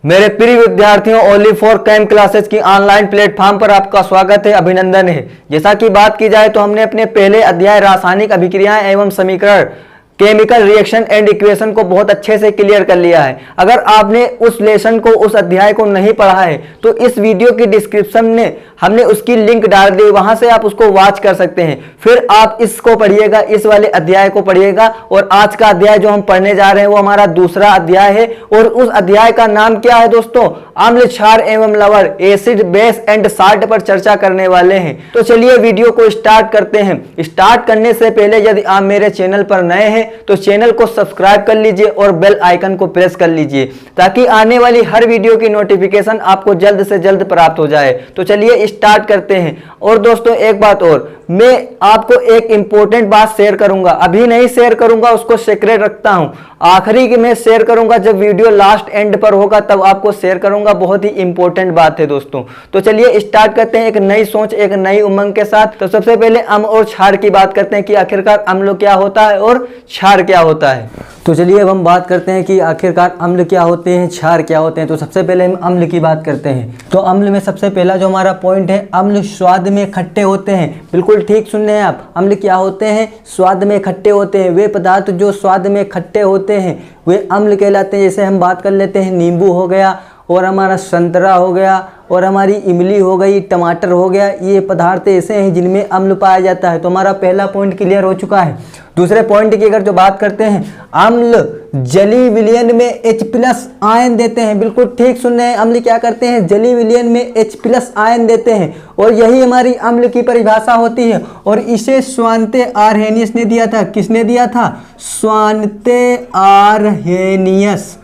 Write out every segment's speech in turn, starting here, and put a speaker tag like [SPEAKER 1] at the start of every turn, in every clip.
[SPEAKER 1] मेरे प्रिय विद्यार्थियों, ओनली फॉर कैम क्लासेस की ऑनलाइन प्लेटफॉर्म पर आपका स्वागत है, अभिनंदन है। जैसा कि बात की जाए तो हमने अपने पहले अध्याय रासायनिक अभिक्रियाएं एवं समीकरण केमिकल रिएक्शन एंड इक्वेशन को बहुत अच्छे से क्लियर कर लिया है। अगर आपने उस लेसन को, उस अध्याय को नहीं पढ़ा है तो इस वीडियो की डिस्क्रिप्शन में हमने उसकी लिंक डाल दी, वहां से आप उसको वॉच कर सकते हैं। फिर आप इसको पढ़िएगा, इस वाले अध्याय को पढ़िएगा। और आज का अध्याय जो हम पढ़ने जा रहे हैं वो हमारा दूसरा अध्याय है। और उस अध्याय का नाम क्या है दोस्तों? अम्ल, क्षार एवं लवण, एसिड, बेस एंड साल्ट पर चर्चा करने वाले हैं। तो चलिए वीडियो को स्टार्ट करते हैं। स्टार्ट करने से पहले यदि आप मेरे चैनल पर नए हैं तो चैनल को सब्सक्राइब कर लीजिए और बेल आइकन को प्रेस कर लीजिए ताकि आने वाली हर वीडियो की नोटिफिकेशन आपको जल्द से जल्द प्राप्त हो जाए। तो चलिए स्टार्ट करते हैं। और दोस्तों एक बात और, मैं आपको एक इंपॉर्टेंट बात शेयर करूंगा, अभी नहीं शेयर करूंगा, उसको सीक्रेट रखता हूं। आखिरी की मैं शेयर करूंगा, जब वीडियो लास्ट एंड पर होगा तब आपको शेयर करूंगा। बहुत ही इंपॉर्टेंट बात है दोस्तों। तो चलिए स्टार्ट करते हैं एक नई सोच, एक नई उमंग के साथ। तो सबसे पहले अम्ल और क्षार की बात करते हैं कि आखिरकार अम्ल क्या होता है और क्षार क्या होता है। तो चलिए अब हम बात करते हैं कि आखिरकार अम्ल क्या होते हैं, क्षार क्या होते हैं। तो सबसे पहले हम अम्ल की बात करते हैं। तो अम्ल में सबसे पहला जो हमारा पॉइंट है, अम्ल स्वाद में खट्टे होते हैं। बिल्कुल ठीक सुन रहे हैं आप। अम्ल क्या होते हैं? स्वाद में खट्टे होते हैं। वे पदार्थ जो स्वाद में खट्टे होते हैं वे अम्ल कहलाते हैं। जैसे हम बात कर लेते हैं, नींबू हो गया और हमारा संतरा हो गया और हमारी इमली हो गई, टमाटर हो गया। ये पदार्थ ऐसे हैं जिनमें अम्ल पाया जाता है। तो हमारा पहला पॉइंट क्लियर हो चुका है। दूसरे पॉइंट की अगर जो बात करते हैं, अम्ल जलीय विलयन में H+ आयन देते हैं। बिल्कुल ठीक सुन रहे हैं। अम्ल क्या करते हैं? जलीय विलयन में H+ आयन देते हैं और यही हमारी अम्ल की परिभाषा होती है। और इसे स्वान्ते आरहेनियस ने दिया था। किसने दिया था? स्वान्ते आरहेनियस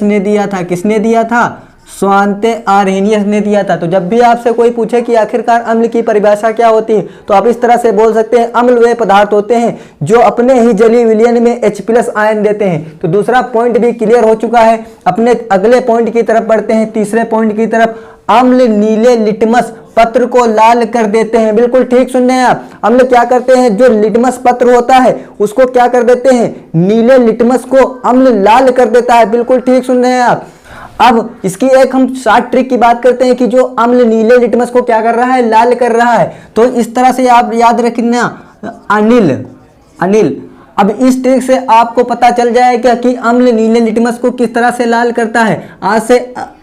[SPEAKER 1] ने दिया था। किसने दिया था? स्वान्ते आरहेनियस ने दिया था। तो जब भी आपसे कोई पूछे कि आखिरकार अम्ल की परिभाषा क्या होती है तो आप इस तरह से बोल सकते हैं, अम्ल वे पदार्थ होते हैं जो अपने ही जलीय विलयन में H+ आयन देते हैं। तो दूसरा पॉइंट भी क्लियर हो चुका है। अपने अगले पॉइंट की तरफ बढ़ते हैं, तीसरे पॉइंट की तरफ। अम्ल नीले लिटमस पत्र को लाल कर देते हैं। बिल्कुल ठीक सुन रहे हैं आप। अम्ल क्या करते हैं? जो लिटमस पत्र होता है उसको क्या कर देते हैं? नीले लिटमस को अम्ल लाल कर देता है। बिल्कुल ठीक सुन रहे हैं आप। अब इसकी एक हम शॉर्ट ट्रिक की बात करते हैं कि जो अम्ल नीले लिटमस को क्या कर रहा है? लाल कर रहा है। तो इस तरह से आप याद रखना, अनिल। अब इस ट्रिक से आपको पता चल जाएगा कि अम्ल नीले लिटमस को किस तरह से लाल करता है।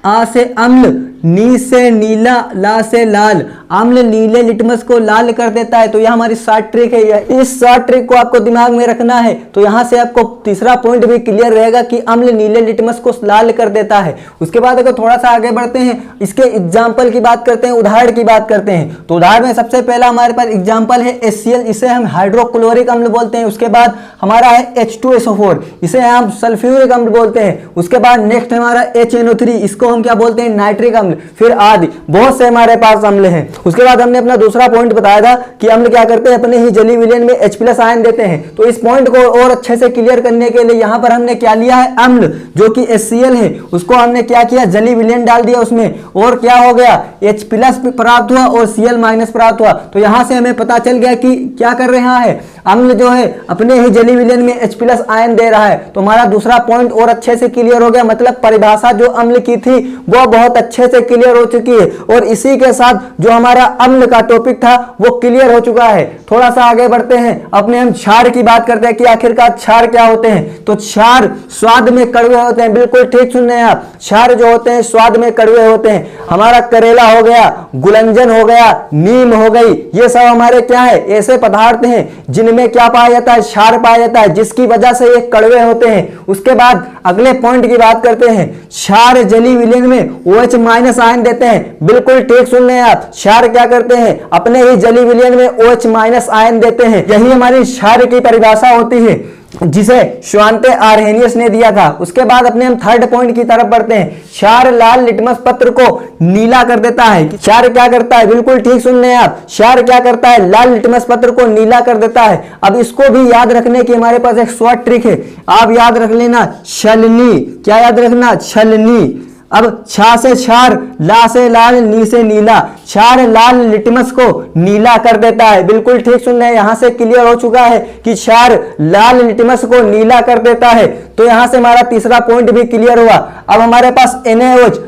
[SPEAKER 1] आ से अम्ल, नी से नीला, ला से लाल। अम्ल नीले लिटमस को लाल कर देता है। तो यह हमारी शॉर्ट ट्रिक है। इस शॉर्ट ट्रिक को आपको दिमाग में रखना है। तो यहां से आपको तीसरा पॉइंट भी क्लियर रहेगा कि अम्ल नीले लिटमस को लाल कर देता है। उसके बाद अगर थोड़ा सा आगे बढ़ते हैं, इसके एग्जाम्पल की बात करते हैं, उदाहरण की बात करते हैं। तो उदाहरण में सबसे पहला हमारे पास एग्जाम्पल है HCl, इसे हम हाइड्रोक्लोरिक अम्ल बोलते हैं। उसके बाद हमारा है H2SO4, इसे हम सल्फ्यूरिक अम्ल बोलते हैं। उसके बाद नेक्स्ट हमारा HNO3, इसको हम क्या बोलते हैं? नाइट्रिक अम्ल। फिर आदि बहुत से हमारे पास अम्ल हैं। उसके बाद हमने अपना दूसरा पॉइंट बताया था कि अम्ल क्या करते हैं? अपने ही जलीय विलयन में H+ आयन देते हैं। तो इस पॉइंट को और अच्छे से क्लियर करने के लिए यहां पर हमने क्या लिया है? अम्ल जो कि HCl है उसको हमने क्या किया? जलीय विलयन डाल दिया उसमें और क्या हो गया? H+ प्राप्त हुआ और Cl- प्राप्त हुआ। तो यहां से हमें पता चल गया कि क्या कर रहा है? अम्ल जो है अपने ही जलीय विलयन में H+ आयन दे रहा है। तो हमारा दूसरा पॉइंट और अच्छे से क्लियर हो गया। मतलब परिभाषा जो अम्ल की थी वो बहुत अच्छे से क्लियर हो चुकी है। और इसी के साथ जो हमारा अम्ल का टॉपिक था वो क्लियर हो चुका है। थोड़ा सा आगे बढ़ते हैं, अपने हम क्षार की बात करते हैं कि आखिरकार क्षार क्या होते हैं। तो क्षार स्वाद में कड़वे होते हैं। बिल्कुल ठीक सुन रहे हैं आप। क्षार जो होते हैं स्वाद में कड़वे होते हैं। हमारा करेला हो गया, गुलंजन हो गया, नीम हो गई, ये सब हमारे क्या है? ऐसे पदार्थ हैं जिनमें क्या पाया जाता है? क्षार पाया जाता है, जिसकी वजह से ये कड़वे होते हैं। उसके बाद अगले पॉइंट की बात करते हैं, क्षार जलीय विलयन में OH- आयन देते हैं। बिल्कुल ठीक सुन रहे हैं आप। क्षार क्या करते हैं? अपने ही जलीय विलयन में OH- आयन देते हैं। यही हमारी क्षार की परिभाषा होती है जिसे स्वान्ते आरहेनियस ने दिया था। उसके बाद अपने हम थर्ड पॉइंट की तरफ बढ़ते हैं। क्षार लाल लिटमस पत्र को नीला कर देता है। क्षार क्या करता है? बिल्कुल ठीक सुन रहे हैं आप। क्षार क्या करता है? लाल लिटमस पत्र को नीला कर देता है। अब इसको भी याद रखने की हमारे पास एक शॉर्ट ट्रिक है। आप याद रख लेना, छलनी। क्या याद रखना? छलनी। अब छा से क्षार, ला से लाल, नी से नीला। क्षार लाल लिटमस को नीला कर देता है। बिल्कुल ठीक सुन रहे हैं, यहां से क्लियर हो चुका है कि क्षार लाल लिटमस को नीला कर देता है। तो यहां से हमारा तीसरा पॉइंट भी क्लियर हुआ। अब हमारे पास NaOH,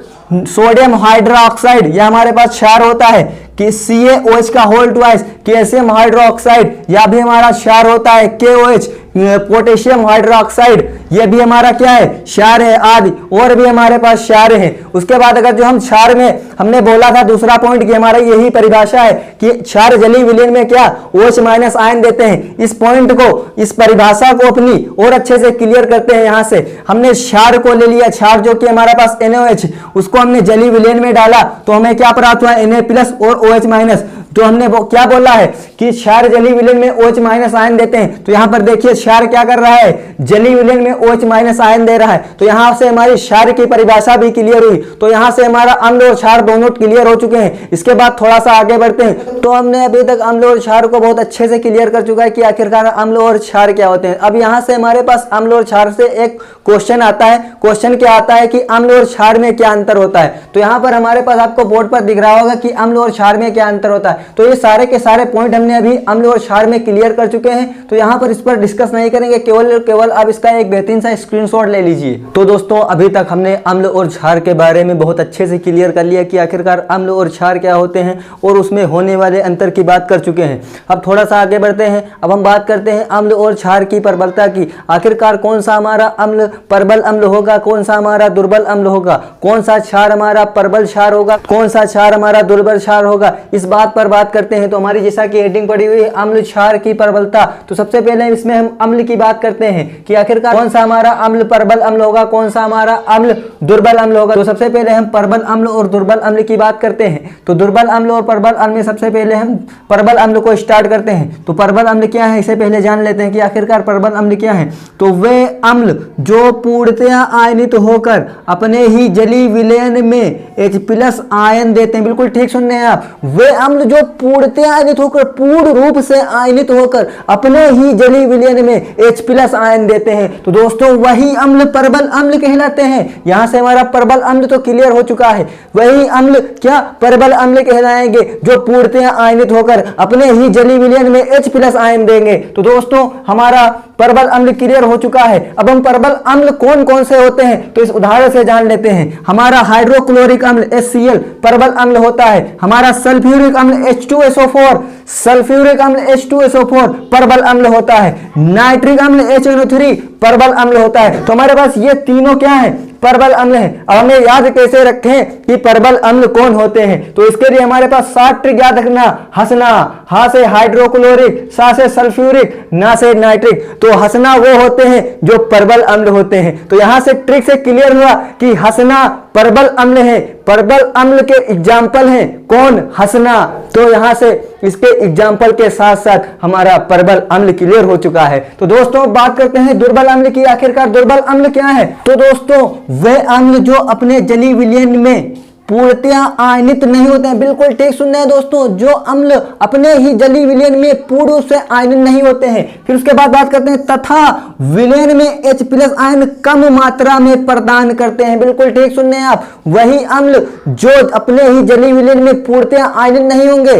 [SPEAKER 1] सोडियम हाइड्रोक्साइड, यह हमारे पास क्षार होता है कि CaOH का होल ट्वाइस, कैल्शियम हाइड्रोक्साइड, यह भी हमारा क्षार होता है। KOH, पोटेशियम हाइड्रोक्साइड, यह भी हमारा क्या है, क्षार है आदि, और भी हमारे पास क्षार है। उसके बाद अगर जो हम क्षार में हमने बोला था दूसरा पॉइंट कि हमारा यही परिभाषा है कि क्षार जलीय विलयन में क्या OH माइनस आयन देते हैं। इस पॉइंट को, इस परिभाषा को अपनी और अच्छे से क्लियर करते हैं। यहां से हमने क्षार को ले लिया, क्षार जो कि हमारे पास NaOH, उसको हमने जलीय विलयन में डाला तो हमें क्या प्राप्त हुआ, Na+ और OH माइनस। तो हमने वो क्या बोला है कि क्षार जलीय विलयन में OH माइनस आयन देते हैं। तो यहां पर देखिए क्षार क्या कर रहा है, जलीय विलयन में OH माइनस आयन दे रहा है। तो यहां से हमारी क्षार की परिभाषा भी क्लियर हुई। तो यहां से हमारा अम्ल और क्षार दोनों क्लियर हो चुके हैं। इसके बाद थोड़ा सा आगे बढ़ते हैं। तो हमने अभी तक अम्ल और क्षार को बहुत अच्छे से क्लियर कर चुका है कि आखिरकार अम्ल और क्षार क्या होते हैं। अब यहां से हमारे पास अम्ल और क्षार से एक क्वेश्चन आता है। क्वेश्चन क्या आता है कि अम्ल और क्षार में क्या अंतर होता है। तो यहां पर हमारे पास आपको बोर्ड पर दिख रहा होगा कि अम्ल और क्षार में क्या अंतर होता है। तो ये सारे के सारे पॉइंट हमने अभी अम्ल और क्षार में क्लियर कर चुके हैं। तो यहां पर इस पर डिस्कस नहीं करेंगे, केवल आप इसका एक बेहतरीन सा स्क्रीनशॉट ले लीजिए। तो दोस्तों अभी तक हमने अम्ल और क्षार के बारे में बहुत अच्छे से क्लियर कर लिया कि आखिरकार अम्ल और क्षार क्या होते हैं और उसमें होने वाले अंतर की बात कर चुके हैं। अब थोड़ा सा आगे बढ़ते हैं। अब हम बात करते हैं अम्ल और क्षार की प्रबलता की। आखिरकार कौन सा हमारा अम्ल प्रबल अम्ल होगा, कौन सा हमारा दुर्बल अम्ल होगा, कौन सा क्षार हमारा प्रबल क्षार होगा, कौन सा क्षार हमारा दुर्बल क्षार होगा, इस बात पर बात करते हैं। तो हमारी जैसा कि हेडिंग पड़ी हुई है अम्ल क्षार की प्रबलता, तो सबसे पहले इसमें हम अम्ल की बात करते हैं कि आखिरकार कौन सा हमारा अम्ल प्रबल अम्ल होगा, कौन सा हमारा अम्ल दुर्बल अम्ल होगा। तो सबसे पहले हम प्रबल अम्ल और दुर्बल अम्ल की बात करते हैं। तो दुर्बल अम्ल और प्रबल अम्ल में सबसे पहले हम प्रबल अम्ल को स्टार्ट करते हैं। तो प्रबल अम्ल क्या है, इसे पहले जान लेते हैं कि आखिरकार प्रबल अम्ल क्या है। तो वे अम्ल जो पूर्णतया आयनित होकर अपने ही जलीय विलयन में H+ आयन देते हैं। बिल्कुल ठीक सुन रहे हैं आप, वे अम्ल जो पूर्णतया आयनित होकर, पूर्ण रूप से आयनित होकर अपने ही जलीय विलयन में H+ आयन देते हैं। तो दोस्तों वही अम्ल प्रबल अम्ल कहलाते हैं। यहां से हमारा प्रबल अम्ल तो क्लियर हो चुका है। वही अम्ल क्या प्रबल अम्ल कहलाएंगे जो पूर्णतया आयनित होकर अपने ही जलीय विलयन में H+ आयन देंगे। तो दोस्तों हमारा प्रबल अम्ल क्लियर हो चुका है। अब हम प्रबल अम्ल कौन कौन से होते हैं तो इस उदाहरण से जान लेते हैं। हमारा हाइड्रोक्लोरिक अम्ल HCl प्रबल अम्ल होता है। हमारा सल्फ्यूरिक अम्ल H2SO4, सल्फ्यूरिक अम्ल H2SO4 प्रबल अम्ल होता है। नाइट्रिक अम्ल HNO3 प्रबल अम्ल होता है। तो हमारे पास ये तीनों क्या है, प्रबल अम्ल है। अब हमें याद कैसे रखें कि प्रबल अम्ल कौन होते हैं। तो इसके लिए हमारे पास 7 ट्रिक याद रखना। हंसना, हा से हाइड्रोक्लोरिक, सा से सल्फ्यूरिक, ना से नाइट्रिक। तो हंसना वो होते हैं जो प्रबल अम्ल होते हैं। तो यहां से ट्रिक से क्लियर हुआ कि हंसना प्रबल अम्ल है। प्रबल अम्ल के एग्जाम्पल हैं कौन, हंसना। तो यहां से इसके एग्जाम्पल के साथ साथ हमारा प्रबल अम्ल क्लियर हो चुका है। तो दोस्तों बात करते हैं दुर्बल अम्ल की। आखिरकार दुर्बल अम्ल क्या है। तो दोस्तों वे अम्ल जो अपने जलीय विलयन में पूर्णतया आयनित नहीं होते हैं। बिल्कुल ठीक सुन रहे हैं दोस्तों, जो अम्ल अपने ही जलीय विलयन में पूर्ण रूप से आयनित नहीं होते हैं। फिर उसके बाद बात करते हैं तथा विलयन में H+ आयन कम मात्रा में प्रदान करते हैं। बिल्कुल ठीक सुन रहे हैं आप, वही अम्ल जो अपने ही जलीय विलयन में पूर्णतया आयनित नहीं होंगे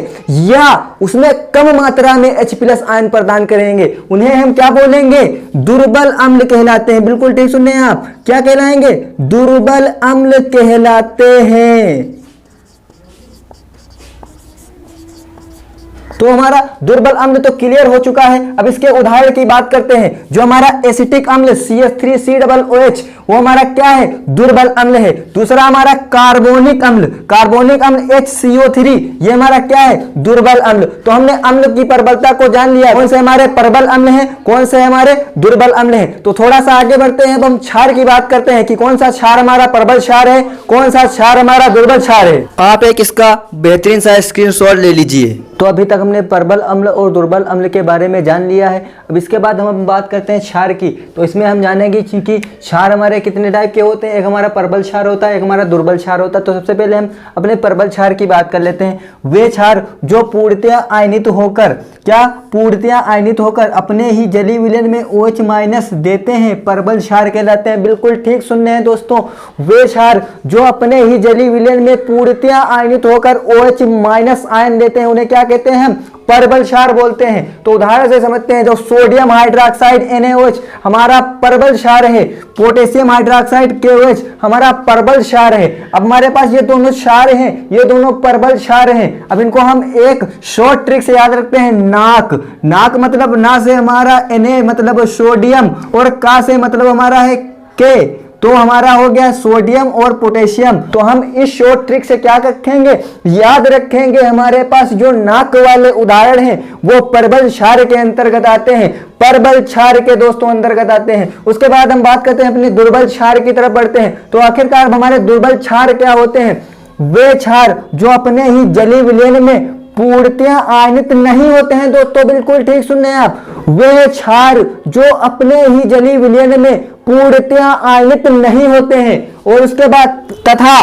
[SPEAKER 1] या उसमें कम मात्रा में H+ आयन प्रदान करेंगे, उन्हें हम क्या बोलेंगे, दुर्बल अम्ल कहलाते हैं। बिल्कुल ठीक सुन रहे हैं आप, क्या कहलाएंगे, दुर्बल अम्ल कहलाते हैं। तो हमारा दुर्बल अम्ल तो क्लियर हो चुका है। अब इसके उदाहरण की बात करते हैं। जो हमारा एसिटिक अम्ल CH3COOH वो हमारा क्या है, दुर्बल अम्ल है। दूसरा हमारा कार्बोनिक अम्ल, कार्बोनिक अम्ल HCO3 ये हमारा क्या है, दुर्बल अम्ल। तो हमने अम्ल की प्रबलता को जान लिया, कौन से हमारे प्रबल अम्ल हैं, कौन से हमारे दुर्बल अम्ल हैं। तो थोड़ा सा आगे बढ़ते हैं। अब हम क्षार की बात करते हैं कि कौन सा क्षार हमारा प्रबल क्षार है, कौन सा क्षार हमारा दुर्बल क्षार है।
[SPEAKER 2] आप एक इसका बेहतरीन सा स्क्रीनशॉट ले लीजिए।
[SPEAKER 1] तो अभी तक हमने प्रबल अम्ल और दुर्बल अम्ल के बारे में जान लिया है। अब इसके बाद हम बात करते हैं क्षार की। तो इसमें हम जानेंगे कि क्षार हमारे हमारे कितने टाइप के होते हैं, एक हमारा प्रबल क्षार होता है, एक हमारा दुर्बल क्षार होता है। तो सबसे पहले हम अपने प्रबल क्षार की बात कर लेते हैं। वे क्षार जो पूर्णतया आयनित होकर, क्या पूर्णतया आयनित होकर अपने ही जलीय विलयन में OH माइनस देते हैं, प्रबल क्षार कहलाते हैं। बिल्कुल ठीक सुन रहे हैं दोस्तों, वे क्षार जो अपने ही जलीय विलयन में पूर्णतया आयनित होकर OH माइनस आयन देते हैं, उन्हें क्या कहते हैं, प्रबल क्षार बोलते हैं। तो उदाहरण से समझते हैं, जो सोडियम हाइड्रोक्साइड NaOH हमारा प्रबल क्षार है, पोटेशियम हाइड्रोक्साइड KOH हमारा प्रबल क्षार है। अब हमारे पास ये दोनों क्षार हैं, ये दोनों प्रबल क्षार हैं। अब इनको हम एक शॉर्ट ट्रिक से याद रखते हैं, नाक। नाक मतलब ना से हमारा Na मतलब सोडियम और का से मतलब हमारा है K, तो हमारा हो गया सोडियम और पोटेशियम। तो हम इस शॉर्ट ट्रिक से क्या रखेंगे, याद रखेंगे हमारे पास जो नाक वाले उदाहरण हैं वो प्रबल क्षार के अंतर्गत आते हैं, प्रबल क्षार के दोस्तों अंतर्गत आते हैं। उसके बाद हम बात करते हैं अपने दुर्बल क्षार की तरफ बढ़ते हैं। तो आखिरकार हमारे दुर्बल क्षार क्या होते हैं, वे क्षार जो अपने ही जलीय विलयन में पूर्णतया आयनित नहीं होते हैं। दोस्तों बिल्कुल ठीक सुन रहे हैं आप, वे क्षार जो अपने ही जलीय विलयन में पूर्णतया आयनित नहीं होते हैं। और उसके बाद तथा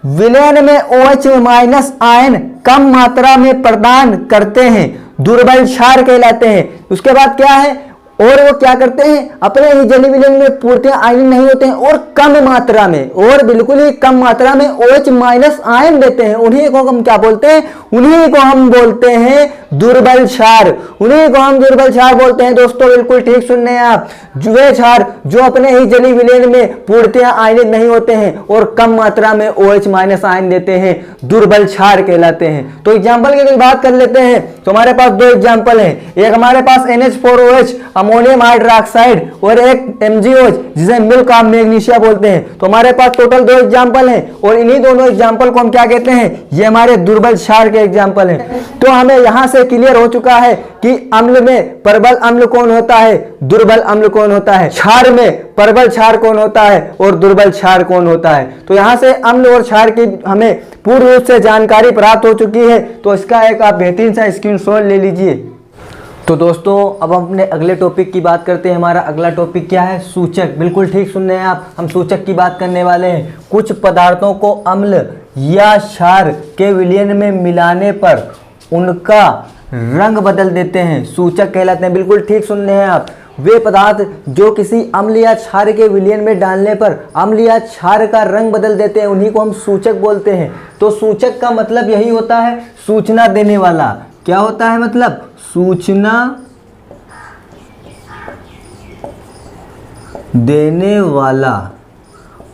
[SPEAKER 1] विलयन में OH माइनस आयन कम मात्रा में प्रदान करते हैं, दुर्बल क्षार कहलाते हैं। उसके बाद क्या है, और वो क्या करते हैं, अपने ही जलीय विलयन में पूर्णतया आयनित नहीं होते हैं और कम मात्रा में, और बिल्कुल ही कम मात्रा में OH माइनस आयन देते हैं। उन्हीं को हम क्या बोलते हैं, उन्हीं को हम बोलते हैं दुर्बल क्षार, उन्हीं को हम दुर्बल क्षार बोलते हैं। दोस्तों बिल्कुल ठीक सुन रहे हैं आप, वे क्षार जो अपने ही जलीय विलयन में पूर्णतया आयनित नहीं होते हैं और कम मात्रा में OH माइनस आयन देते हैं, दुर्बल क्षार कहलाते हैं। तो एग्जाम्पल की बात कर लेते हैं। तो हमारे पास दो एग्जाम्पल हैं, एक हमारे पास NH4OH अमोनियम हाइड्रोक्साइड और एक MgOH जिसे मिल्क ऑफ मैग्नीशिया बोलते हैं। तो हमारे पास टोटल दो एग्जाम्पल हैं और इन्हीं दोनों एग्जाम्पल को हम क्या कहते हैं, ये हमारे दुर्बल क्षार के एग्जाम्पल हैं। तो हमें यहां से क्लियर हो चुका है कि अम्ल में प्रबल अम्ल कौन होता है, दुर्बल अम्ल कौन होता है, क्षार में प्रबल क्षार कौन होता है और दुर्बल क्षार कौन होता है। तो यहां से अम्ल और क्षार की हमें पूर्ण रूप से जानकारी प्राप्त हो चुकी है। तो इसका एक आप बेहतरीन सा स्क्रीनशॉट ले लीजिए। तो दोस्तों अब हम अपने अगले टॉपिक की बात करते हैं। हमारा अगला टॉपिक क्या है, सूचक। बिल्कुल ठीक सुन रहे हैं आप, हम सूचक की बात करने वाले हैं। कुछ पदार्थों को अम्ल या क्षार के विलयन में मिलाने पर उनका रंग बदल देते हैं, सूचक कहलाते हैं। बिल्कुल ठीक सुन रहे हैं आप, वे पदार्थ जो किसी अम्ल या क्षार के विलयन में डालने पर अम्ल या क्षार का रंग बदल देते हैं, उन्हीं को हम सूचक बोलते हैं। तो सूचक का मतलब यही होता है, सूचना देने वाला। क्या होता है मतलब, सूचना देने वाला।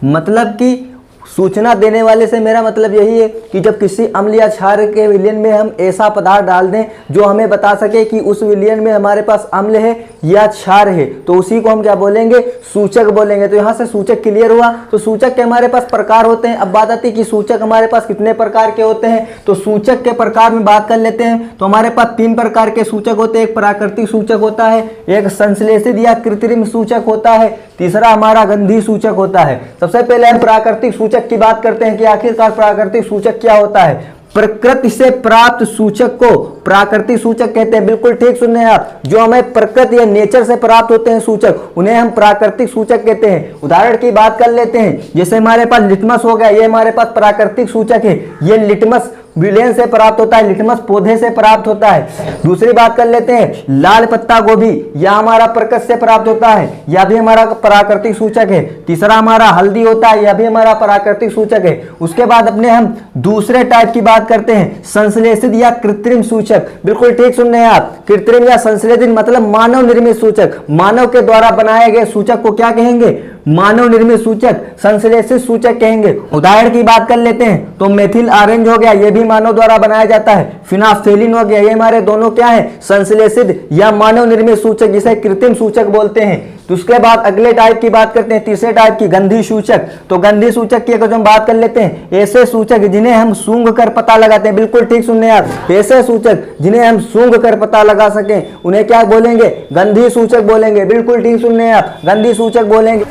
[SPEAKER 1] मतलब कि सूचना देने वाले से मेरा मतलब यही है कि जब किसी अम्ल या क्षार के विलयन में हम ऐसा पदार्थ डाल दें जो हमें बता सके कि उस विलयन में हमारे पास अम्ल है या क्षार है, तो उसी को हम क्या बोलेंगे, सूचक बोलेंगे। तो यहाँ से सूचक क्लियर हुआ। तो सूचक के हमारे पास प्रकार होते हैं। अब बात आती है कि सूचक हमारे पास कितने प्रकार के होते हैं। तो सूचक के प्रकार में बात कर लेते हैं। तो हमारे पास 3 प्रकार के सूचक होते हैं। एक प्राकृतिक सूचक होता है, एक संश्लेषित या कृत्रिम सूचक होता है, तीसरा हमारा गंधी सूचक होता है। सबसे पहले हम प्राकृतिक सूचक की बात करते हैं कि आखिरकार प्राकृतिक सूचक क्या होता है। प्रकृति से प्राप्त सूचक को प्राकृतिक सूचक कहते हैं। बिल्कुल ठीक सुन रहे हैं आप, जो हमें प्रकृति या नेचर से प्राप्त होते हैं सूचक, उन्हें हम प्राकृतिक सूचक कहते हैं। उदाहरण की बात कर लेते हैं, जैसे हमारे पास लिटमस हो गया, ये हमारे पास प्राकृतिक सूचक है। ये लिटमस विलयन से प्राप्त होता है, लिटमस पौधे से प्राप्त होता है। दूसरी बात कर लेते हैं, लाल पत्ता गोभी, यह हमारा प्रकृति से प्राप्त होता है, यह भी हमारा प्राकृतिक सूचक है। तीसरा हमारा हल्दी होता है, यह भी हमारा प्राकृतिक सूचक है। उसके बाद अपने हम दूसरे टाइप की बात करते हैं, संश्लेषित या कृत्रिम सूचक। बिल्कुल ठीक सुन रहे हैं आप, कृत्रिम या संश्लेषित मतलब मानव निर्मित सूचक। मानव के द्वारा बनाए गए सूचक को क्या कहेंगे, मानव निर्मित सूचक, संश्लेषित सूचक कहेंगे। उदाहरण की बात कर लेते हैं, तो मेथिल ऑरेंज हो गया, यह भी मानव द्वारा बनाया जाता है। फिनास्फेलिन हो गया, ये हमारे दोनों क्या है, संश्लेषित या मानव निर्मित सूचक, जिसे कृत्रिम सूचक बोलते हैं। तो उसके बाद अगले टाइप की बात करते हैं, तीसरे टाइप की गंधी सूचक। तो गंधी सूचक की अगर हम बात कर लेते हैं, ऐसे सूचक जिन्हें हम सूंघ कर पता लगाते हैं। बिल्कुल ठीक सुन रहे हैं आप, ऐसे सूचक जिन्हें हम सूंघ कर पता लगा सकें, उन्हें क्या बोलेंगे, गंधी सूचक बोलेंगे। बिल्कुल ठीक सुन रहे हैं आप, गंधी सूचक बोलेंगे।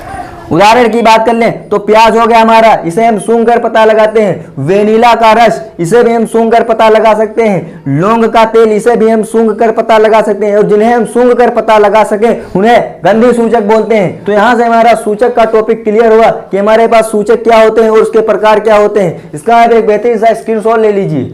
[SPEAKER 1] उदाहरण की बात कर लें तो प्याज हो गया हमारा, इसे हम सूंघ कर पता लगाते हैं। वेनिला का रस, इसे भी हम सूंघ कर पता लगा सकते हैं। लौंग का तेल, इसे भी हम सूंघ कर पता लगा सकते हैं। और जिन्हें हम सूंघ कर पता लगा सके उन्हें गंधी सूचक बोलते हैं। तो यहां से हमारा सूचक का टॉपिक क्लियर हुआ कि हमारे पास सूचक क्या होते हैं और उसके प्रकार क्या होते हैं। इसका आप एक बेहतरीन सा स्क्रीनशॉट ले लीजिए।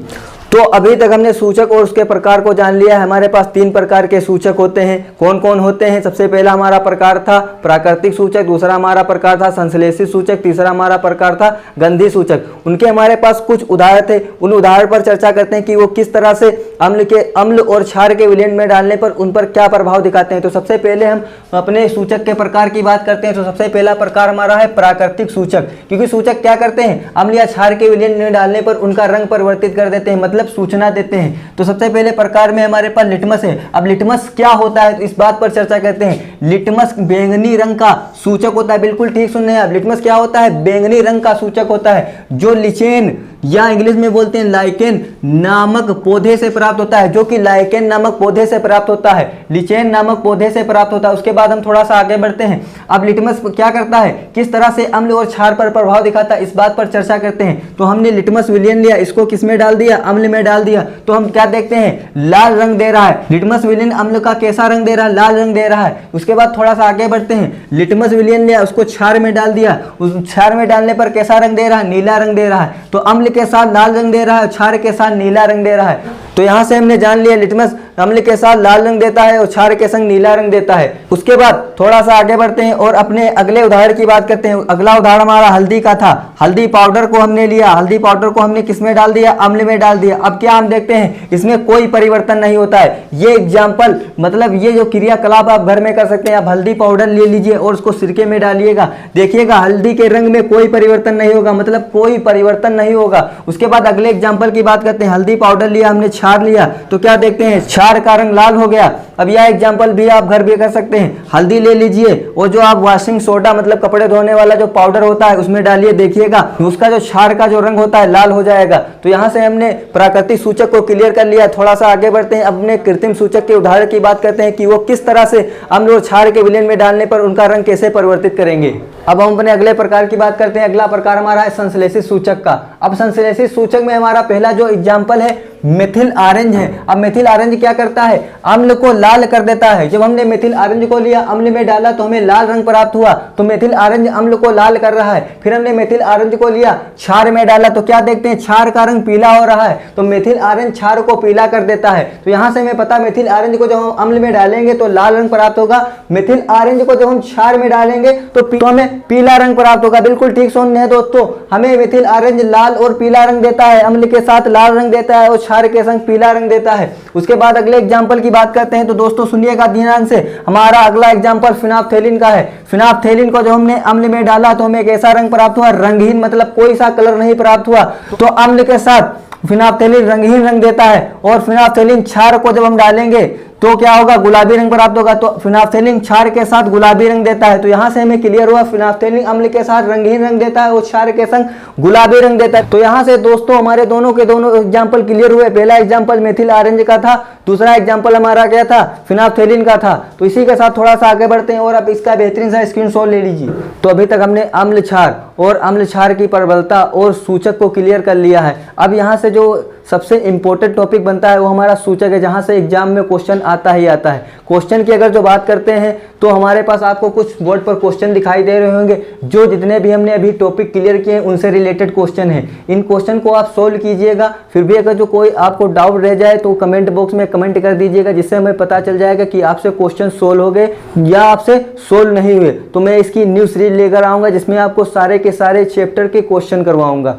[SPEAKER 1] तो अभी तक हमने सूचक और उसके प्रकार को जान लिया है। हमारे पास 3 प्रकार के सूचक होते हैं। कौन कौन होते हैं? सबसे पहला हमारा प्रकार था प्राकृतिक सूचक, दूसरा हमारा प्रकार था संश्लेषित सूचक, तीसरा हमारा प्रकार था गंधी सूचक। उनके हमारे पास कुछ उदाहरण थे, उन उदाहरण पर चर्चा करते हैं कि वो किस तरह से अम्ल और क्षार के विलयन में डालने पर उन पर क्या प्रभाव दिखाते हैं। तो सबसे पहले हम अपने सूचक के प्रकार की बात करते हैं। तो सबसे पहला प्रकार हमारा है प्राकृतिक सूचक, क्योंकि सूचक क्या करते हैं? अम्ल या क्षार के विलयन में डालने पर उनका रंग परिवर्तित कर देते हैं, मतलब सूचना देते हैं। तो सबसे पहले प्रकार में हमारे पास लिटमस है। अब लिटमस क्या होता है, तो इस बात पर चर्चा करते हैं। लिटमस बैंगनी रंग का सूचक होता है। बिल्कुल ठीक सुन रहे हैं आप, लिटमस क्या होता है? बैंगनी रंग का सूचक होता है, जो लिचेन या इंग्लिश में बोलते हैं लाइकेन नामक पौधे से प्राप्त होता है, जो कि लाइकेन नामक पौधे से प्राप्त होता है, लिचेन नामक पौधे से प्राप्त होता है। उसके बाद हम थोड़ा सा आगे बढ़ते हैं। अब लिटमस क्या करता है, किस तरह से अम्ल और क्षार पर प्रभाव दिखाता है, इस बात पर चर्चा करते हैं। तो हमने लिटमस विलयन लिया, इसको किस में डाल दिया? अम्ल में डाल दिया। तो हम क्या देखते हैं? लाल रंग दे रहा है। लिटमस विलयन अम्ल का कैसा रंग दे रहा है? लाल रंग दे रहा है। उसके बाद थोड़ा सा आगे बढ़ते हैं। लिटमस विलयन लिया, उसको क्षार में डाल दिया। उस क्षार में डालने पर कैसा रंग दे रहा है? नीला रंग दे रहा है। तो अम्ल के साथ लाल रंग दे रहा है, क्षार के साथ नीला रंग दे रहा है। तो यहां से हमने जान लिया लिटमस अम्ल के साथ लाल रंग देता है और क्षार के संग नीला रंग देता है। उसके बाद थोड़ा सा आगे बढ़ते हैं और अपने अगले उदाहरण की बात करते हैं। अगला उदाहरण हमारा हल्दी का था। हल्दी पाउडर को हमने लिया, हल्दी पाउडर को हमने किस में डाल दिया? अम्ल में डाल दिया। अब क्या हम देखते हैं, इसमें कोई परिवर्तन नहीं होता है। ये एग्जाम्पल, मतलब ये जो क्रियाकलाप आप घर में कर सकते हैं। आप हल्दी पाउडर ले लीजिए और उसको सिरके में डालिएगा, देखिएगा हल्दी के रंग में कोई परिवर्तन नहीं होगा, मतलब कोई परिवर्तन नहीं होगा। उसके बाद अगले एग्जाम्पल की बात करते हैं। हल्दी पाउडर लिया हमने, क्षार लिया, तो क्या देखते हैं? क्षार का रंग लाल हो गया। अब यह एग्जाम्पल भी आप घर भी कर सकते हैं। हल्दी ले लीजिए और जो आप वॉशिंग सोडा, मतलब कपड़े धोने वाला जो पाउडर होता है, उसमें डालिए, देखिएगा उसका जो क्षार का जो रंग होता है लाल हो जाएगा। तो यहां से हमने प्राकृतिक सूचक को क्लियर कर लिया। थोड़ा सा आगे बढ़ते हैं, अपने कृत्रिम सूचक के उदाहरण की बात करते हैं कि वो किस तरह से अम्ल और क्षार के विलयन में डालने पर उनका रंग कैसे परिवर्तित करेंगे। अब हम अपने अगले प्रकार की बात करते हैं। अगला प्रकार हमारा है संश्लेषित सूचक का। अब संश्लेषित सूचक में हमारा पहला जो एग्जाम्पल है मेथिल ऑरेंज है। अब मेथिल ऑरेंज क्या करता है? अम्ल को लाल कर देता है। जब हमने मेथिल ऑरेंज को लिया, अम्ल में डाला तो हमें लाल रंग प्राप्त हुआ। तो मेथिल ऑरेंज अम्ल को लाल कर रहा है। फिर हमने मेथिल ऑरेंज को लिया, क्षार में डाला, तो क्या देखते हैं? क्षार का रंग पीला हो रहा है। तो मेथिल ऑरेंज क्षार को पीला कर देता है। तो यहां से हमें पता, मेथिल ऑरेंज को जब हम अम्ल में डालेंगे तो लाल रंग प्राप्त होगा। मेथिल ऑरेंज को जब हम क्षार में डालेंगे तो हमें पीला रंग प्राप्त होगा। बिल्कुल ठीक सुन रहे हैं दोस्तों, हमें मेथिल ऑरेंज लाल और पीला रंग देता है, अम्ल के साथ लाल रंग देता है और क्षार के संग पीला रंग देता है। उसके बाद अगले एग्जांपल की बात करते हैं। तो दोस्तों सुनिएगा ध्यान से, हमारा अगला एग्जांपल फिनाफ्थेलिन का है। फिनाफ्थेलिन को जब हमने अम्ल में डाला तो हमें कैसा रंग प्राप्त हुआ? रंगहीन, मतलब कोई सा कलर नहीं प्राप्त हुआ। तो अम्ल के साथ फिनाफ्थेलिन रंगहीन रंग देता है और फिनाफ्थेलिन क्षार को जब हम डालेंगे तो क्या होगा? गुलाबी रंग प्राप्त होगा। तो फिनाफ्थेलिन क्षार के साथ गुलाबी रंग देता है। तो यहां से हमें क्लियर हुआ फिनाफ्थेलिन अम्ल के साथ रंगहीन रंग देता है और क्षार के संग गुलाबी रंग देता है। तो यहां से दोस्तों हमारे दोनों के दोनों एग्जांपल क्लियर हुए। पहला एग्जांपल मेथिल ऑरेंज का था, दूसरा एग्जांपल हमारा क्या था? फिनाफ्थेलिन का था। तो इसी के साथ थोड़ा सा आगे बढ़ते हैं और आप इसका बेहतरीन सा स्क्रीनशॉट ले लीजिए। तो अभी तक हमने अम्ल क्षार और अम्ल क्षार की प्रबलता और सूचक को क्लियर कर लिया है। अब यहाँ से जो सबसे इंपॉर्टेंट टॉपिक बनता है वो हमारा सूचक है, जहां से एग्जाम में क्वेश्चन आता ही आता है। क्वेश्चन की अगर जो बात करते हैं तो हमारे पास आपको कुछ बोर्ड पर क्वेश्चन दिखाई दे रहे होंगे, जो जितने भी हमने अभी टॉपिक क्लियर किए हैं उनसे रिलेटेड क्वेश्चन है। इन क्वेश्चन को आप सोल्व कीजिएगा। फिर भी अगर जो कोई आपको डाउट रह जाए तो कमेंट बॉक्स में कमेंट कर दीजिएगा, जिससे हमें पता चल जाएगा कि आपसे क्वेश्चन सोल्व हो गए या आपसे सोल्व नहीं हुए। तो मैं इसकी न्यू सीरीज लेकर आऊंगा जिसमें आपको सारे के सारे चैप्टर के क्वेश्चन करवाऊंगा।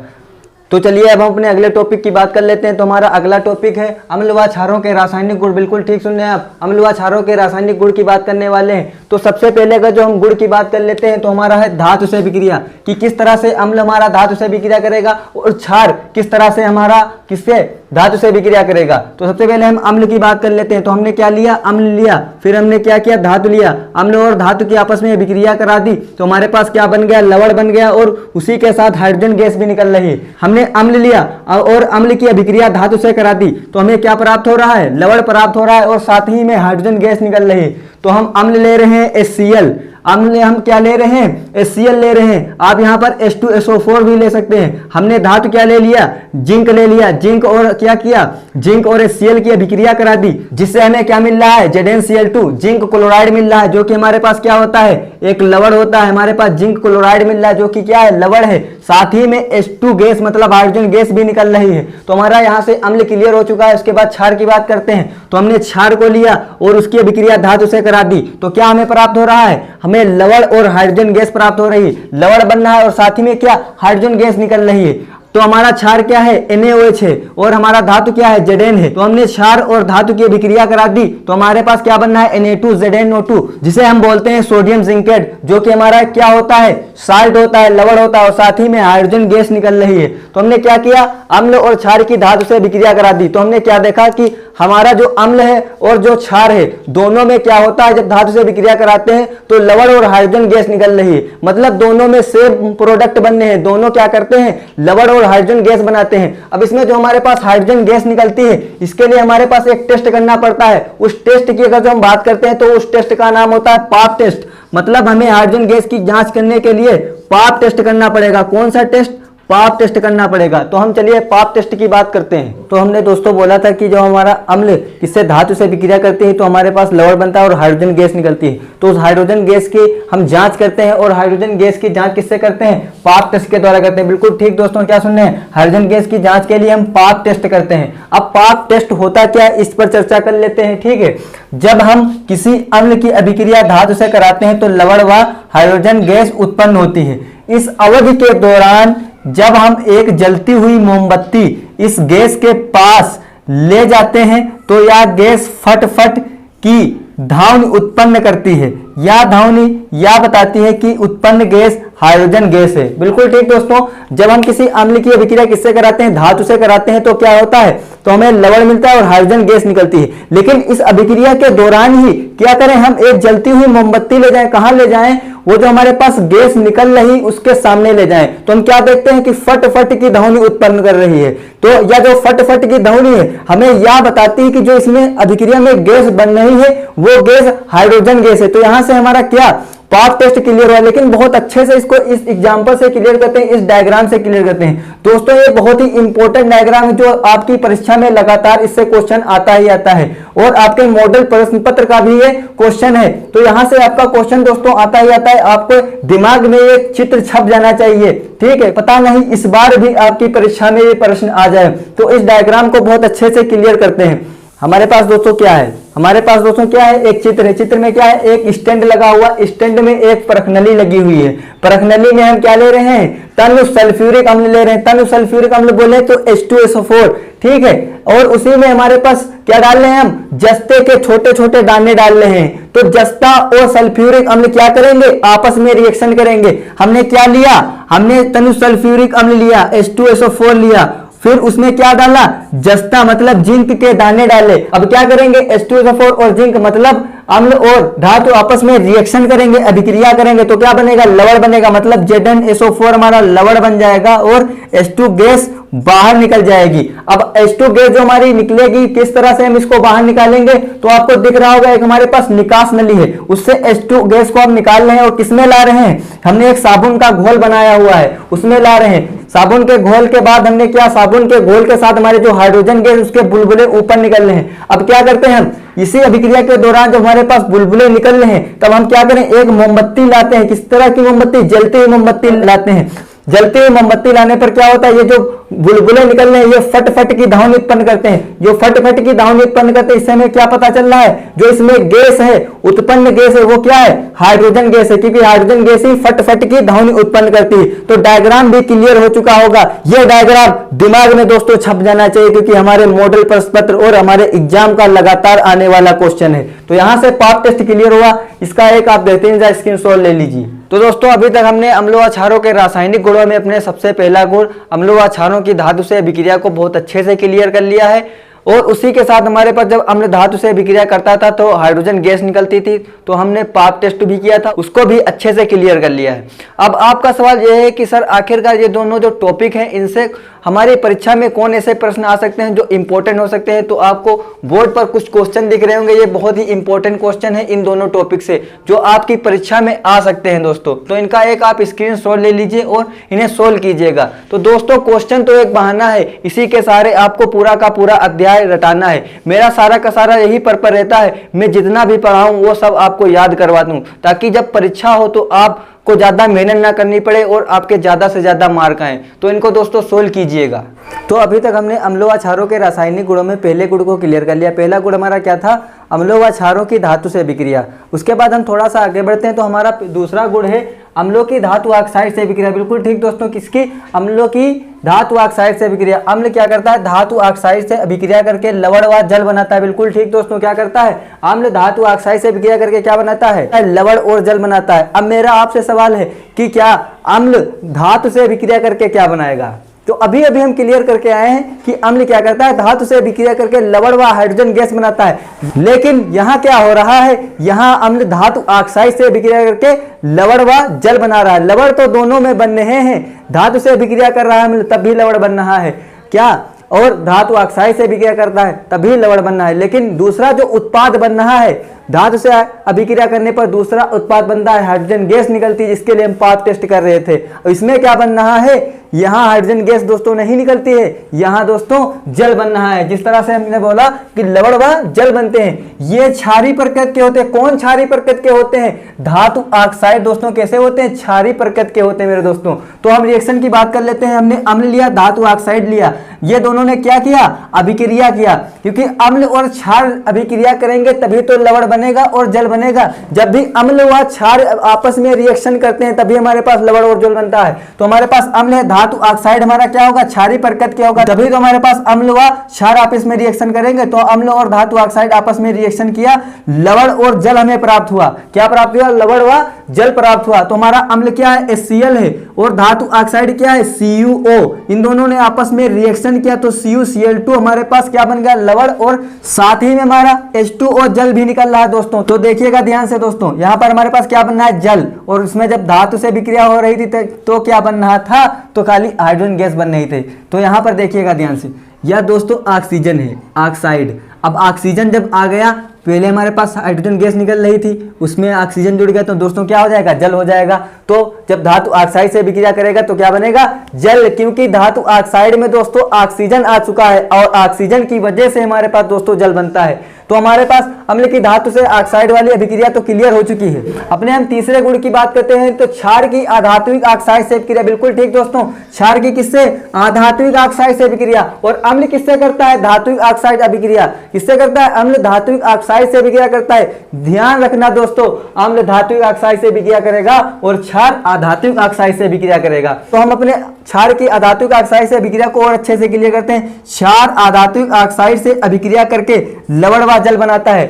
[SPEAKER 1] तो चलिए अब हम अपने अगले टॉपिक की बात कर लेते हैं। तो हमारा अगला टॉपिक है अम्ल व क्षारों के रासायनिक गुण। बिल्कुल ठीक सुन रहे हैं आप, अम्ल व क्षारों के रासायनिक गुण की बात करने वाले हैं। तो सबसे पहले अगर जो हम गुण की बात कर लेते हैं तो हमारा है धातु से विक्रिया, कि किस तरह से अम्ल हमारा धातु से विक्रिया करेगा और क्षार किस तरह से हमारा किससे धातु से विक्रिया करेगा। तो सबसे पहले हम अम्ल की बात कर लेते हैं। तो हमने क्या लिया? अम्ल लिया। फिर हमने क्या किया? धातु लिया। अम्ल और धातु की आपस में विक्रिया करा दी तो हमारे पास क्या बन गया? लवण बन गया और उसी के साथ हाइड्रोजन गैस भी निकल रही है। हमने अम्ल लिया और अम्ल की अभिक्रिया धातु से करा दी तो हमें क्या प्राप्त हो रहा है? लवण प्राप्त हो रहा है और साथ ही में हाइड्रोजन गैस निकल रही है। तो हम अम्ल ले रहे हैं HCl, अम्ल हम क्या ले रहे हैं, HCl ले रहे हैं। आप यहाँ पर H2SO4 भी ले सकते हैं। हमने धातु क्या ले लिया, जिंक ले लिया। जिंक और क्या किया, जिंक और HCl की अभिक्रिया करा दी, जिससे हमें क्या मिल रहा है, ZnCl2 जिंक क्लोराइड मिल रहा है, जो कि हमारे पास क्या होता है, एक लवण होता है। हमारे पास जिंक क्लोराइड मिल रहा है जो कि क्या है, लवण है। साथ ही में H2 गैस मतलब हाइड्रोजन गैस भी निकल रही है। तो हमारा यहाँ से अम्ल क्लियर हो चुका है। उसके बाद क्षार की बात करते हैं। तो हमने क्षार को लिया और उसकी अभिक्रिया धातु से करा दी, तो क्या हमें प्राप्त हो रहा है, हमें लवण और हाइड्रोजन गैस प्राप्त हो रही है। लवण बन रहा है और साथ ही में क्या, हाइड्रोजन गैस निकल रही है। तो हमारा क्षार क्या है, NaOH है, और हमारा धातु क्या है, Zn है। तो हमने क्षार और धातु की अभिक्रिया करा दी, तो हमारे पास क्या बनना है, Na2ZnO2, जिसे हम बोलते हैं सोडियम जिंकेट, जो कि हमारा क्या होता है, साल्ट होता है, लवण होता है, और साथ ही में हाइड्रोजन गैस निकल रही है। तो हमने क्या किया, अम्ल और क्षार की धातु से अभिक्रिया करा दी। तो हमने क्या देखा कि हमारा जो अम्ल है और जो क्षार है, दोनों में क्या होता है, जब धातु से अभिक्रिया कराते हैं तो लवण और हाइड्रोजन गैस निकल रही है। मतलब दोनों में सेम प्रोडक्ट बनने हैं, दोनों क्या करते हैं, लवण और हाइड्रोजन गैस बनाते हैं। अब इसमें जो हमारे पास हाइड्रोजन गैस निकलती है, इसके लिए हमारे पास एक टेस्ट करना पड़ता है। उस टेस्ट की अगर जो हम बात करते हैं तो उस टेस्ट का नाम होता है पाप टेस्ट। मतलब हमें हाइड्रोजन गैस की जांच करने के लिए पाप टेस्ट करना पड़ेगा। कौन सा टेस्ट, पाप टेस्ट करना पड़ेगा। तो हम चलिए पाप टेस्ट की बात करते हैं। तो हमने दोस्तों बोला था कि जो हमारा अम्ल किससे धातु से विक्रिया करती है तो हमारे पास लवण बनता है और हाइड्रोजन गैस निकलती है। तो उस हाइड्रोजन गैस की हम जांच करते हैं, और हाइड्रोजन गैस की जांच किससे करते हैं, पाप टेस्ट के द्वारा करते हैं। बिल्कुल ठीक दोस्तों, क्या सुन रहे हैं, हाइड्रोजन गैस की जांच के लिए हम पाप टेस्ट करते हैं। अब पाप टेस्ट होता क्या है, इस पर चर्चा कर लेते हैं। ठीक है, जब हम किसी अम्ल की अभिक्रिया धातु से कराते हैं तो लवण व हाइड्रोजन गैस उत्पन्न होती है। इस अवधि के दौरान जब हम एक जलती हुई मोमबत्ती इस गैस के पास ले जाते हैं तो यह गैस फट फट की ध्वनि उत्पन्न करती है। यह ध्वनि यह बताती है कि उत्पन्न गैस हाइड्रोजन गैस है। बिल्कुल ठीक दोस्तों, जब हम किसी अम्ल की अभिक्रिया किससे कराते हैं, धातु से कराते हैं, तो क्या होता है, तो हमें लवण मिलता है और हाइड्रोजन गैस निकलती है। लेकिन इस अभिक्रिया के दौरान ही क्या करें, हम एक जलती हुई मोमबत्ती ले जाएं। कहां ले जाएं, वो जो हमारे पास गैस निकल रही उसके सामने ले जाएं। तो हम क्या देखते हैं कि फट फट की ध्वनि उत्पन्न कर रही है। तो यह जो फट फट की ध्वनि है हमें यह बताती है कि जो इसमें अभिक्रिया में गैस बन रही है वो गैस हाइड्रोजन गैस है। तो यहां से हमारा क्या, पाप टेस्ट क्लियर हुआ। लेकिन बहुत अच्छे से इसको इस एग्जांपल से क्लियर करते हैं, इस डायग्राम से क्लियर करते हैं। दोस्तों ये बहुत ही इंपॉर्टेंट डायग्राम है जो आपकी परीक्षा में लगातार इससे क्वेश्चन आता ही आता है, और आपके मॉडल प्रश्न पत्र का भी ये क्वेश्चन है। तो यहां से आपका क्वेश्चन दोस्तों आता ही आता है। आपको दिमाग में ये चित्र छप जाना चाहिए। ठीक है, पता नहीं इस बार भी आपकी परीक्षा में ये प्रश्न आ जाए। तो इस डायग्राम को बहुत अच्छे से क्लियर करते हैं। हमारे पास दोस्तों क्या है, हमारे पास दोस्तों क्या है, एक चित्र है। चित्र में क्या है, एक स्टैंड लगा हुआ, स्टैंड में एक परखनली लगी हुई है। परखनली में हम क्या ले रहे हैं, तनु सल्फ्यूरिक अम्ल ले रहे हैं। तनु सल्फ्यूरिक अम्ल बोले तो H2SO4। ठीक है, और उसी में हमारे पास क्या डाल रहे हैं, हम जस्ते के छोटे छोटे दाने डाल रहे हैं। तो जस्ता और सल्फ्यूरिक अम्ल क्या करेंगे, आपस में रिएक्शन करेंगे। हमने क्या लिया, हमने तनु सल्फ्यूरिक अम्ल लिया, H2SO4 लिया, फिर उसमें क्या डाला, जस्ता मतलब जिंक के दाने डाले। अब क्या करेंगे, H2SO4 और जिंक मतलब अम्ल और धातु आपस में रिएक्शन करेंगे, अभिक्रिया करेंगे, तो क्या बनेगा, लवण बनेगा। मतलब ZnSO4 हमारा लवण बन जाएगा और H2 गैस बाहर निकल जाएगी। अब H2 गैस जो हमारी निकलेगी, किस तरह से हम इसको बाहर निकालेंगे, तो आपको दिख रहा होगा एक हमारे पास निकास नली है, उससे H2 गैस को हम निकाल रहे हैं। और किसमें ला रहे हैं, हमने एक साबुन का घोल बनाया हुआ है, उसमें ला रहे हैं। साबुन के घोल के बाद हमने क्या, साबुन के घोल के साथ हमारे जो हाइड्रोजन गैस उसके बुलबुले ऊपर निकल रहे हैं। अब क्या करते हैं हम, इसी अभिक्रिया के दौरान जब हमारे पास बुलबुले निकल रहे हैं तब हम क्या करें, एक मोमबत्ती लाते हैं। किस तरह की मोमबत्ती, जलती हुई मोमबत्ती लाते हैं। जलती हुई मोमबत्ती लाने पर क्या होता है, ये जो बुलबुले निकल रहे हैं ये फट फट की ध्वनि उत्पन्न करते हैं। जो फट फट की ध्वनि उत्पन्न करते हैं, इससे हमें क्या पता चल रहा है, जो इसमें गैस है, उत्पन्न गैस है, वो क्या है, हाइड्रोजन गैस है, क्योंकि हाइड्रोजन गैस ही फट फट की ध्वनि उत्पन्न करती है। तो डायग्राम भी क्लियर हो चुका होगा। यह डायग्राम दिमाग में दोस्तों छप जाना चाहिए, क्योंकि हमारे मॉडल प्रश्न पत्र और हमारे एग्जाम का लगातार आने वाला क्वेश्चन है। तो यहां से पाप टेस्ट क्लियर हुआ, इसका एक आप बेहतरीन सा स्क्रीनशॉट ले लीजिए। तो दोस्तों अभी तक हमने अम्लों व क्षारों के रासायनिक गुणों में अपने सबसे पहला गुण अम्लों व क्षारों की धातु से अभिक्रिया को बहुत अच्छे से क्लियर कर लिया है। और उसी के साथ हमारे पास जब अम्ल धातु से अभिक्रिया करता था तो हाइड्रोजन गैस निकलती थी। तो हमने पाप टेस्ट भी किया था, उसको भी अच्छे से क्लियर कर लिया है। अब आपका सवाल यह है कि सर आखिरकार ये दोनों जो टॉपिक हैं इनसे हमारी परीक्षा में कौन ऐसे प्रश्न आ सकते हैं जो इंपॉर्टेंट हो सकते हैं। तो आपको बोर्ड पर कुछ क्वेश्चन दिख रहे होंगे, ये बहुत ही इंपॉर्टेंट क्वेश्चन है इन दोनों टॉपिक से जो आपकी परीक्षा में आ सकते हैं दोस्तों। तो इनका एक आप स्क्रीनशॉट ले लीजिए और इन्हें सोल्व कीजिएगा। तो दोस्तों क्वेश्चन तो एक बहाना है, इसी के सारे आपको पूरा का पूरा अध्याय रटाना है। मेरा सारा का सारा यही पर्पस रहता है, मैं जितना भी पढ़ाऊं वो सब आपको याद करवा दूं, ताकि जब परीक्षा हो तो आपको ज्यादा मेहनत ना करनी पड़े और आपके ज्यादा से ज्यादा मार्क आए। तो इनको दोस्तों सोल्व कीजिएगा। तो अभी तक हमने अम्लों व क्षारों के रासायनिक गुणों में पहले गुण को क्लियर कर लिया। पहला गुण हमारा क्या था? अम्लों व क्षारों की धातु से अभिक्रिया। उसके बाद हम थोड़ा सा आगे बढ़ते हैं तो हमारा दूसरा गुण है अम्लों की धातु ऑक्साइड से अभिक्रिया। बिल्कुल ठीक दोस्तों, किसकी? अम्लों की धातु ऑक्साइड से अभिक्रिया। अम्ल क्या करता है? धातु ऑक्साइड से अभिक्रिया करके लवण व जल बनाता है। बिल्कुल ठीक दोस्तों, क्या करता है? अम्ल धातु ऑक्साइड से अभिक्रिया करके क्या बनाता है? लवण और जल बनाता है। अब मेरा आपसे सवाल है कि क्या अम्ल धातु से अभिक्रिया करके क्या बनाएगा? तो अभी अभी हम क्लियर करके आए हैं कि अम्ल क्या करता है? धातु से अभिक्रिया करके लवण व हाइड्रोजन गैस बनाता है। लेकिन यहाँ क्या हो रहा है? यहाँ अम्ल धातु ऑक्साइड से अभिक्रिया करके लवण व जल बना रहा है। लवण तो दोनों में बन रहे हैं, धातु से अभिक्रिया कर रहा है अम्ल तब भी लवण बन रहा है क्या, और धातु ऑक्साइड से अभिक्रिया करता है तभी लवण बन रहा है। लेकिन दूसरा जो उत्पाद बन रहा है, धातु से अभिक्रिया करने पर दूसरा उत्पाद बनता है, हाइड्रोजन गैस निकलती है, जिसके लिए हम पाथ टेस्ट कर रहे थे। और इसमें क्या बन रहा है? यहाँ हाइड्रोजन गैस दोस्तों नहीं निकलती है, यहाँ दोस्तों जल बन रहा है। जिस तरह से हमने बोला कि लवण व जल बनते हैं, ये क्षारीय प्रकृति के होते हैं। कौन क्षारीय प्रकृति के होते हैं? धातु ऑक्साइड दोस्तों कैसे होते हैं? क्षारीय प्रकृति के होते हैं मेरे दोस्तों। तो हम रिएक्शन की बात कर लेते हैं। हमने अम्ल लिया, धातु ऑक्साइड लिया, ये दोनों ने क्या किया? अभिक्रिया किया। क्योंकि अम्ल और क्षार अभिक्रिया करेंगे तभी तो लवण बनेगा और जल बनेगा। जब भी अम्ल व क्षार आपस में रिएक्शन करते हैं तभी हमारे पास लवण और जल बनता है। तो हमारे पास अम्ल है, धातु ऑक्साइड हमारा क्या होगा? क्षारीय प्रकृति क्या होगा, तभी तो हमारे पास अम्ल व क्षार आपस में रिएक्शन करेंगे। तो अम्ल और धातु ऑक्साइड आपस में रिएक्शन किया, लवण और जल हमें प्राप्त हुआ। क्या प्राप्त हुआ? लवण व जल प्राप्त हुआ। तो हमारा अम्ल क्या है? HCl है, और धातु ऑक्साइड क्या है? CuO। इन दोनों ने आपस में रिएक्शन किया तो CuCl2 हमारे पास क्या बन गया? लवण, और साथ ही में हमारा H2O जल भी निकल रहा है दोस्तों। तो देखिएगा ध्यान से दोस्तों, यहाँ पर हमारे पास क्या बन रहा है? जल, और उसमें जब धातु से अभिक्रिया हो रही थी तो क्या बन रहा था? तो खाली हाइड्रोजन गैस बन रही थी। तो यहाँ पर देखिएगा ध्यान से, यह दोस्तों ऑक्सीजन है, ऑक्साइड। अब ऑक्सीजन जब आ गया, पहले हमारे पास हाइड्रोजन गैस निकल रही थी, उसमें ऑक्सीजन जुड़ गया तो दोस्तों क्या हो जाएगा? जल हो जाएगा। तो जब धातु ऑक्साइड से अभिक्रिया करेगा तो क्या बनेगा? जल, क्योंकि धातु ऑक्साइड में दोस्तों ऑक्सीजन आ चुका है और ऑक्सीजन की वजह से हमारे पास दोस्तों जल बनता है। तो हमारे पास अम्ल की धातु से ऑक्साइड वाली अभिक्रिया तो क्लियर हो चुकी है। अपने हम तीसरे गुण की बात करते हैं तो क्षार की अधात्विक ऑक्साइड से अभिक्रिया। बिल्कुल ठीक दोस्तों, क्षार की किससे? अधात्विक ऑक्साइड से अभिक्रिया। और अम्ल किससे करता है? धात्विक ऑक्साइड अभिक्रिया। किससे करता है? अम्ल धात्विक ऑक्साइड से अभिक्रिया करता है। ध्यान रखना दोस्तों, अम्ल धात्विक ऑक्साइड से अभिक्रिया करेगा और क्षार अधात्विक ऑक्साइड से अभिक्रिया करेगा। तो हम अपने क्षार की अधात्विक ऑक्साइड से अभिक्रिया को और अच्छे से क्लियर करते हैं। क्षार अधात्विक ऑक्साइड से अभिक्रिया करके लवण व जल बनाता है।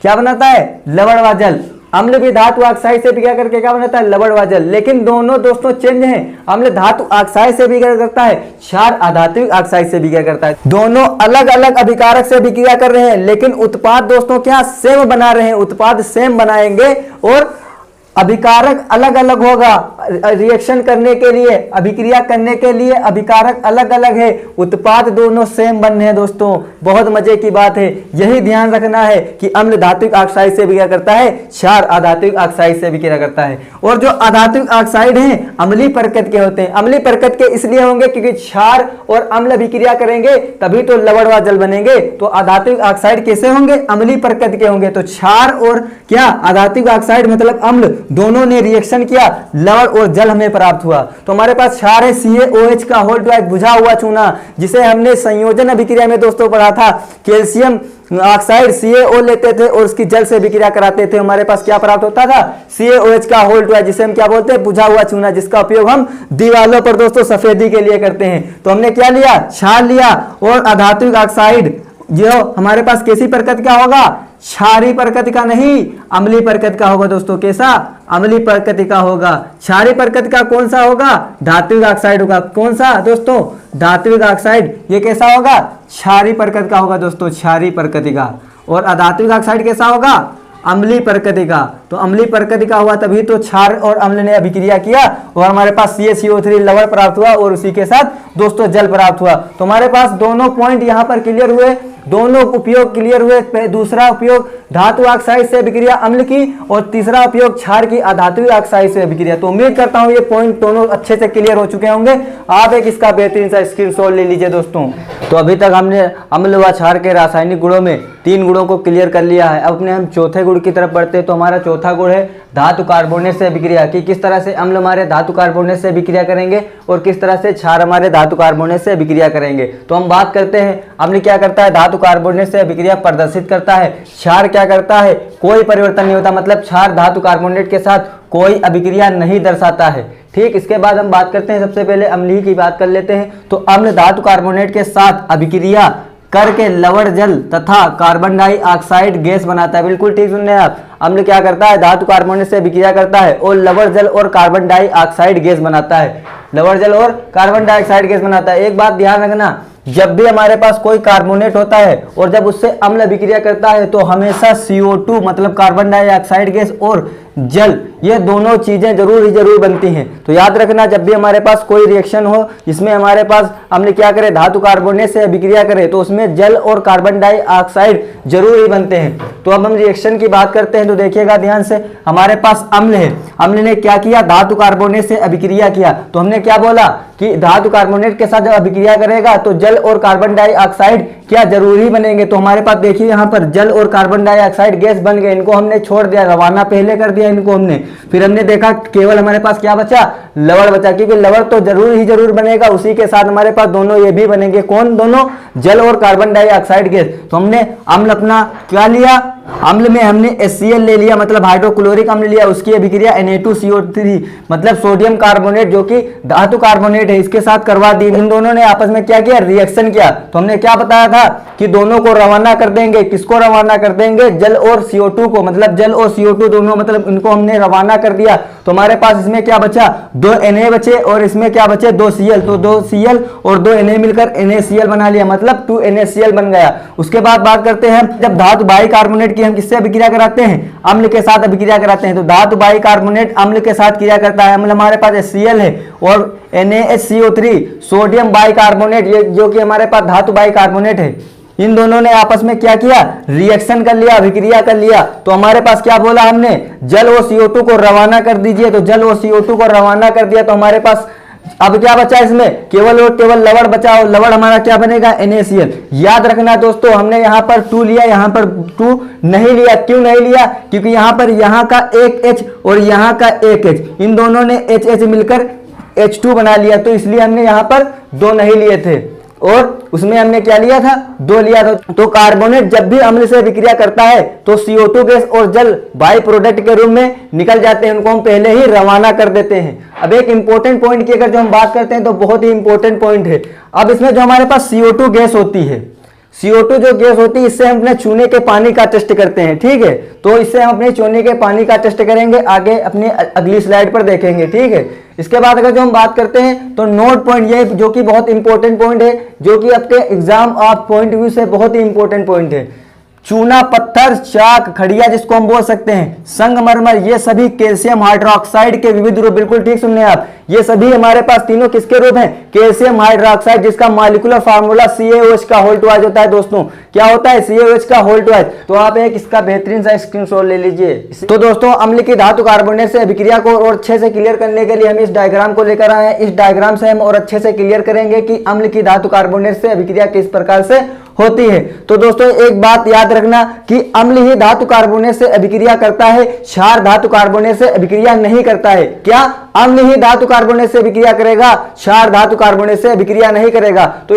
[SPEAKER 1] क्या बनाता है? लवण व जल। अम्ल भी धातु ऑक्साइड से अभिक्रिया करके क्या बनाता है? लवण व जल। लेकिन दोनों दोस्तों चेंज हैं। अम्ल धातु ऑक्साइड से अभिक्रिया करता है, क्षार अधात्विक ऑक्साइड से अभिक्रिया करता है। दोनों अलग अलग अभिकारक से अभिक्रिया कर रहे हैं, लेकिन उत्पाद दोस्तों क्या सेम बना रहे हैं? उत्पाद सेम बनाएंगे और अभिकारक अलग अलग होगा। रिएक्शन करने के लिए, अभिक्रिया करने के लिए अभिकारक अलग अलग है, उत्पाद दोनों सेम बन रहे हैं दोस्तों। बहुत मजे की बात है, यही ध्यान रखना है कि अम्ल धात्विक ऑक्साइड से अभिक्रिया करता है, क्षार अधात्विक ऑक्साइड से अभिक्रिया करता है। और जो अधात्विक ऑक्साइड हैं अम्लीय प्रकृति के होते हैं। अम्लीय प्रकृति के इसलिए होंगे क्योंकि क्षार और अम्ल अभिक्रिया करेंगे तभी तो लवण व जल बनेंगे। तो अधात्विक ऑक्साइड कैसे होंगे? अम्लीय प्रकृति के होंगे। तो क्षार और क्या? अधात्विक ऑक्साइड मतलब अम्ल, दोनों ने रिएक्शन किया, लवण और जल हमें प्राप्त हुआ। तो हमारे पास क्षार है CaOH का होल टू बुझा हुआ चूना, जिसे हमने संयोजन अभिक्रिया में दोस्तों पढ़ा था। कैल्शियम ऑक्साइड CaO लेते थे और उसकी जल से अभिक्रिया कराते थे, हमारे पास क्या प्राप्त होता था? CaOH का होल टू, जिसे हम क्या बोलते हैं? बुझा हुआ चूना, जिसका उपयोग हम दीवालों पर दोस्तों सफेदी के लिए करते हैं। तो हमने क्या लिया? क्षार लिया। और अधात्विक ऑक्साइड जो हमारे पास कैसी प्रकृति का होगा? क्षारीय प्रकृति का नहीं, अम्लीय प्रकृति का होगा दोस्तों। कैसा? अम्लीय प्रकृति का होगा। क्षारीय प्रकृति का कौन सा होगा? धात्विक ऑक्साइड होगा। कौन सा दोस्तों? धात्विक ऑक्साइड। ये कैसा होगा? क्षारीय प्रकृति का होगा दोस्तों, क्षारीय प्रकृति का। और अधात्विक ऑक्साइड कैसा होगा? अम्लीय प्रकृति का। तो अम्लीय प्रकृति का हुआ तभी तो क्षार और अम्ल ने अभिक्रिया किया और हमारे पास CaCO3 लवण प्राप्त हुआ और उसी के साथ दोस्तों जल प्राप्त हुआ। तो हमारे पास दोनों पॉइंट यहाँ पर क्लियर हुए, दोनों उपयोग क्लियर हुए। दूसरा उपयोग धातु ऑक्साइड से अभिक्रिया अम्ल की और तीसरा उपयोग क्षार की अधात्विक ऑक्साइड से अभिक्रिया। तो उम्मीद करता हूँ ये पॉइंट दोनों अच्छे से क्लियर हो चुके होंगे। आप एक इसका बेहतरीन सा स्क्रीनशॉट ले लीजिए दोस्तों। तो अभी तक हमने अम्ल व क्षार के रासायनिक गुणों में 3 गुणों को क्लियर कर लिया है। अब अपने हम चौथे गुण की तरफ बढ़ते हैं। तो हमारा चौथा गुण है धातु कार्बोनेट से अभिक्रिया की। किस तरह से अम्ल हमारे धातु कार्बोनेट से अभिक्रिया करेंगे और किस तरह से क्षार हमारे धातु कार्बोनेट से अभिक्रिया करेंगे। तो हम बात करते हैं अम्ल क्या करता है? धातु कार्बोनेट से अभिक्रिया प्रदर्शित करता है। क्षार क्या करता है? कोई परिवर्तन नहीं होता, मतलब क्षार धातु कार्बोनेट के साथ कोई अभिक्रिया नहीं दर्शाता है। ठीक, इसके बाद हम बात करते हैं, सबसे पहले अम्लीय की बात कर लेते हैं। तो अम्ल धातु कार्बोनेट के साथ अभिक्रिया करके लवण जल तथा कार्बन डाइऑक्साइड गैस बनाता है। बिल्कुल ठीक सुन रहे हैं आप। अम्ल क्या करता है? धातु कार्बोनेट से अभिक्रिया करता है और लवण जल और कार्बन डाइऑक्साइड गैस बनाता है। लवण जल और कार्बन डाइऑक्साइड गैस बनाता है। एक बात ध्यान रखना, जब भी हमारे पास कोई कार्बोनेट होता है और जब उससे अम्ल अभिक्रिया करता है तो हमेशा CO2 मतलब कार्बन डाइऑक्साइड गैस और जल, ये दोनों चीजें जरूर ही जरूर बनती हैं। तो याद रखना, जब भी हमारे पास कोई रिएक्शन हो जिसमें हमारे पास अम्ल क्या करे? धातु कार्बोनेट से अभिक्रिया करे, तो उसमें जल और कार्बन डाइऑक्साइड जरूर ही बनते हैं। तो अब हम रिएक्शन की बात करते हैं। तो देखिएगा ध्यान से, हमारे पास अम्ल है, अम्ल ने क्या किया? धातु कार्बोनेट से अभिक्रिया किया। तो हमने क्या बोला कि धातु कार्बोनेट के साथ जब अभिक्रिया करेगा तो जल और कार्बन डाइऑक्साइड क्या जरूरी बनेंगे। तो हमारे पास देखिए यहाँ पर जल और कार्बन डाइऑक्साइड गैस बन गए, इनको हमने छोड़ दिया, रवाना पहले कर दिया इनको हमने। फिर हमने देखा केवल हमारे पास क्या बचा? लवण बचा, क्योंकि लवण तो जरूर ही जरूर बनेगा, उसी के साथ हमारे पास दोनों ये भी बनेंगे। कौन दोनों? जल और कार्बन डाइऑक्साइड गैस। तो हमने अम्ल अपना क्या लिया? अम्ल में हमने HCl ले लिया, मतलब हाइड्रोक्लोरिक अम्ल लिया, उसकी अभिक्रिया Na2CO3 मतलब सोडियम कार्बोनेट जो कि धातु कार्बोनेट है इसके साथ करवा दी। इन दोनों ने आपस में क्या किया? रिएक्शन किया। तो हमने क्या बताया था कि दोनों को रवाना कर देंगे। किसको रवाना कर देंगे? जल और CO2 को, मतलब जल और CO2 दोनों, मतलब इनको हमने रवाना कर दिया। तो हमारे पास इसमें क्या बचा? 2 Na बचे और इसमें क्या बचे? 2 Cl। तो 2 Cl और 2 Na मिलकर NaCl बना लिया, मतलब 2 NaCl बन गया। उसके बाद बात करते हैं, जब धातु बाइकार्बोनेट हम किससे अभिक्रिया कराते हैं? अम्ल के साथ अभिक्रिया कराते हैं। तो धातु बाइकार्बोनेट अम्ल के साथ क्रिया करता है। अम्ल हमारे पास HCl है और NaHCO3 सोडियम बाइकार्बोनेट, ये जो कि हमारे पास धातु बाइकार्बोनेट है, इन दोनों ने आपस में क्या किया? रिएक्शन कर लिया, अभिक्रिया कर लिया। तो हमारे पास क्या बोला हमने? जल और CO2 को रवाना कर दीजिए। तो जल और CO2 को रवाना कर दिया। तो हमारे पास अब क्या बचा? इसमें केवल और केवल लवण बचा और लवण हमारा क्या बनेगा? NaCl। याद रखना दोस्तों, हमने यहाँ पर 2 लिया, यहाँ पर 2 नहीं लिया। क्यों नहीं लिया? क्योंकि यहाँ पर यहाँ का एक H और यहाँ का एक H, इन दोनों ने HH मिलकर H2 बना लिया, तो इसलिए हमने यहाँ पर 2 नहीं लिए थे और उसमें हमने क्या लिया था? 2 लिया था। तो कार्बोनेट जब भी अम्ल से अभिक्रिया करता है तो CO2 गैस और जल बाई प्रोडक्ट के रूप में निकल जाते हैं, उनको हम पहले ही रवाना कर देते हैं। अब एक इंपॉर्टेंट पॉइंट की अगर जो हम बात करते हैं तो बहुत ही इंपॉर्टेंट पॉइंट है। अब इसमें जो हमारे पास CO2 गैस होती है, CO2 जो गैस होती है, इससे हम अपने चूने के पानी का टेस्ट करते हैं। ठीक है, तो इससे हम अपने चूने के पानी का टेस्ट करेंगे, आगे अपनी अगली स्लाइड पर देखेंगे। ठीक है, इसके बाद अगर जो हम बात करते हैं तो नोट पॉइंट, ये जो कि बहुत इंपॉर्टेंट पॉइंट है, जो कि आपके एग्जाम ऑफ पॉइंट व्यू से बहुत ही इंपॉर्टेंट पॉइंट है। चूना, पत्थर, चाक, खड़िया जिसको हम बोल सकते हैं, संगमरमर, ये सभी कैल्शियम हाइड्रोक्साइड के विविध रूप। बिल्कुल ठीक सुन रहे हैं आप, ये सभी हमारे पास तीनों किसके रूप हैं? कैल्शियम हाइड्रोक्साइड, जिसका मॉलिक्यूलर फार्मूला CaOH का होल ट्वाइस होता है। दोस्तों क्या होता है? CaOH का होल ट्वाइस। तो आप एक इसका बेहतरीन सा स्क्रीनशॉट ले लीजिए। तो दोस्तों अम्ल की धातु कार्बोनेट से अभिक्रिया को और अच्छे से क्लियर करने के लिए हम इस डायग्राम को लेकर आए हैं। इस डायग्राम से हम और अच्छे से क्लियर करेंगे कि अम्ल की धातु कार्बोनेट से अभिक्रिया किस प्रकार से होती है। तो दोस्तों एक बात याद रखना कि अम्ल ही धातु कार्बोनेट से अभिक्रिया करता है, क्षार धातु कार्बोनेट से अभिक्रिया नहीं करता है। क्या? अम्ल ही धातु कार्बोनेट से अभिक्रिया करेगा, क्षार धातु कार्बोनेट से अभिक्रिया नहीं करेगा। तो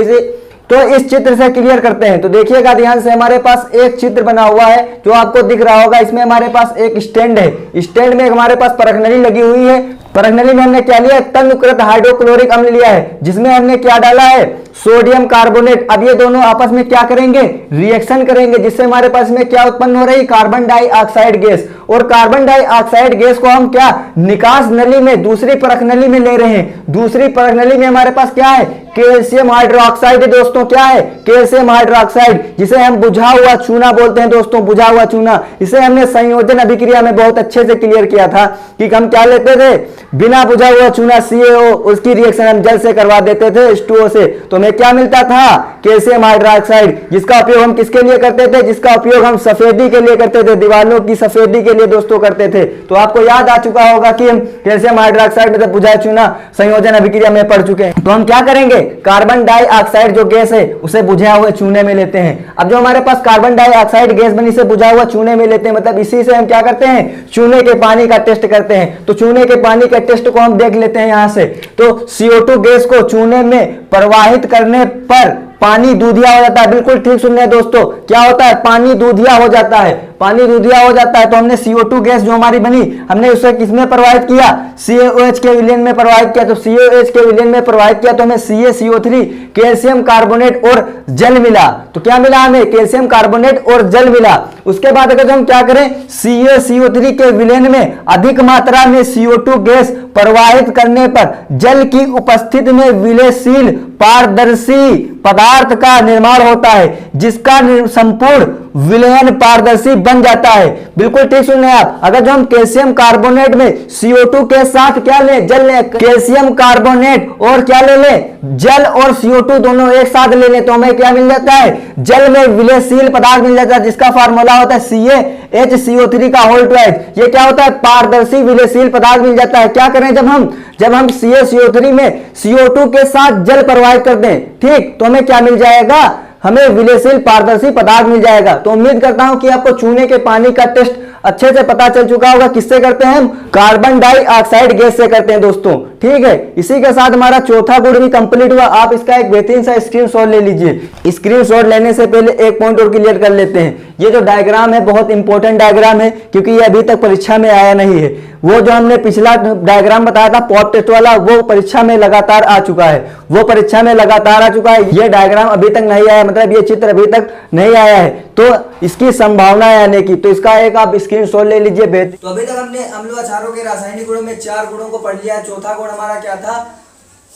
[SPEAKER 1] इस चित्र से क्लियर करते हैं। तो देखिएगा ध्यान से, हमारे पास एक चित्र बना हुआ है जो आपको दिख रहा होगा। इसमें हमारे पास एक स्टैंड है, स्टैंड में हमारे पास परखनली लगी हुई है। परखनली में हमने क्या लिया है? तन्यकृत हाइड्रोक्लोरिक अम्ल लिया है, जिसमें हमने क्या डाला है? Sodium carbonate. अब ये दोनों आपस में क्या करेंगे? रिएक्शन करेंगे, जिससे हमारे पास में क्या उत्पन्न हो रही? Carbon dioxide gas. और कार्बन डाइऑक्साइड गैस को हम क्या निकास नली में, दूसरी परख नली में ले रहे हैं। दूसरी परख नली में हमारे पास क्या है, कैल्शियम हाइड्रोक्साइड है दोस्तों। क्या है, कैल्शियम हाइड्रोक्साइड, जिसे हम बुझा हुआ चूना बोलते हैं दोस्तों, बुझा हुआ चूना। इसे हमने संयोजन अभिक्रिया में बहुत अच्छे से क्लियर किया था कि हम क्या लेते थे, बिना बुझा हुआ चूना CaO, उसकी रिएक्शन हम जल से करवा देते थे H2O से, तो हमें क्या मिलता था, कैल्शियम हाइड्रोक्साइड, जिसका उपयोग हम किसके लिए करते थे, जिसका उपयोग हम सफेदी के लिए करते थे, दीवारों की सफेदी के लिए दोस्तों करते थे। तो आपको याद आ चुका होगा कि हम कैल्शियम हाइड्रोक्साइड मतलब बुझा चूना संयोजन अभिक्रिया में पढ़ चुके हैं। तो हम क्या करेंगे, कार्बन डाइऑक्साइड जो गैस है उसे बुझा हुए चूने में लेते हैं। अब जो हमारे पास कार्बन डाइऑक्साइड गैस बनी से बुझा हुआ चूने में लेते हैं, मतलब इसी से हम क्या करते हैं, चूने के पानी का टेस्ट करते हैं। तो चूने के पानी के टेस्ट को हम देख लेते हैं यहां से। तो CO2 गैस को चूने में प्रवाहित करने पर पानी दूधिया हो जाता है। बिल्कुल ठीक सुन रहे हैं दोस्तों, क्या होता है, पानी दूधिया हो जाता है, पानी दूधिया हो जाता है। तो हमने CO2 गैस जो हमारी बनी, हमने उसे किसमें प्रवाहित किया, CaOH के विलयन में प्रवाहित किया। तो CaOH के विलयन में प्रवाहित किया तो हमें CaCO3 कैल्शियम कार्बोनेट और जल मिला। तो क्या मिला हमें, कैल्शियम कार्बोनेट और जल मिला। उसके बाद अगर हम क्या करें, CaCO3 के विलयन में अधिक मात्रा में CO2 गैस प्रवाहित करने पर जल की उपस्थिति में विलयशील पारदर्शी पदार्थ का निर्माण होता है, जिसका संपूर्ण विलयन पारदर्शी बन जाता है। बिल्कुल ठीक सुन रहे हैं आप। अगर जो हम कैल्शियम कार्बोनेट में CO2 के साथ क्या लें, जल लें, कैल्शियम कार्बोनेट और क्या ले लें, जल और CO2 दोनों एक साथ ले लें, तो हमें क्या मिल जाता है, जल में विलयशील पदार्थ मिल जाता है, जिसका फार्मूला होता है CaHCO3 का होल ट्वाइस। ये क्या होता है, पारदर्शी विलयशील पदार्थ मिल जाता है। क्या करें, जब हम CaCO3 में CO2 के साथ जल प्रवाहित कर दें, ठीक, तो हमें क्या मिल जाएगा, हमें विलयशील पारदर्शी पदार्थ मिल जाएगा। तो उम्मीद करता हूं कि आपको चूने के पानी का टेस्ट अच्छे से पता चल चुका होगा। किससे करते हैं हम, कार्बन डाइऑक्साइड गैस से करते हैं दोस्तों, ठीक है। इसी के साथ हमारा चौथा गुण भी कंप्लीट हुआ। आप इसका एक बेहतरीन सा स्क्रीनशॉट ले लीजिए। स्क्रीनशॉट लेने से पहले एक पॉइंट और क्लियर कर लेते हैं। ये जो डायग्राम है बहुत इंपॉर्टेंट डायग्राम है, क्योंकि ये अभी तक परीक्षा में आया नहीं है। वो जो हमने पिछला डायग्राम बताया था पॉप टेस्ट वाला, वो परीक्षा में लगातार आ चुका है, वो परीक्षा में लगातार आ चुका है। ये डायग्राम अभी तक नहीं आया, मतलब ये चित्र अभी तक नहीं आया है, तो इसकी संभावना है आने की। तो इसका एक आप स्क्रीनशॉट ले लीजिए। तो अभी तक हमने अम्ल व क्षारों के रासायनिक गुणों में 4 गुणों को पढ़ लिया है। चौथा गुण हमारा क्या था,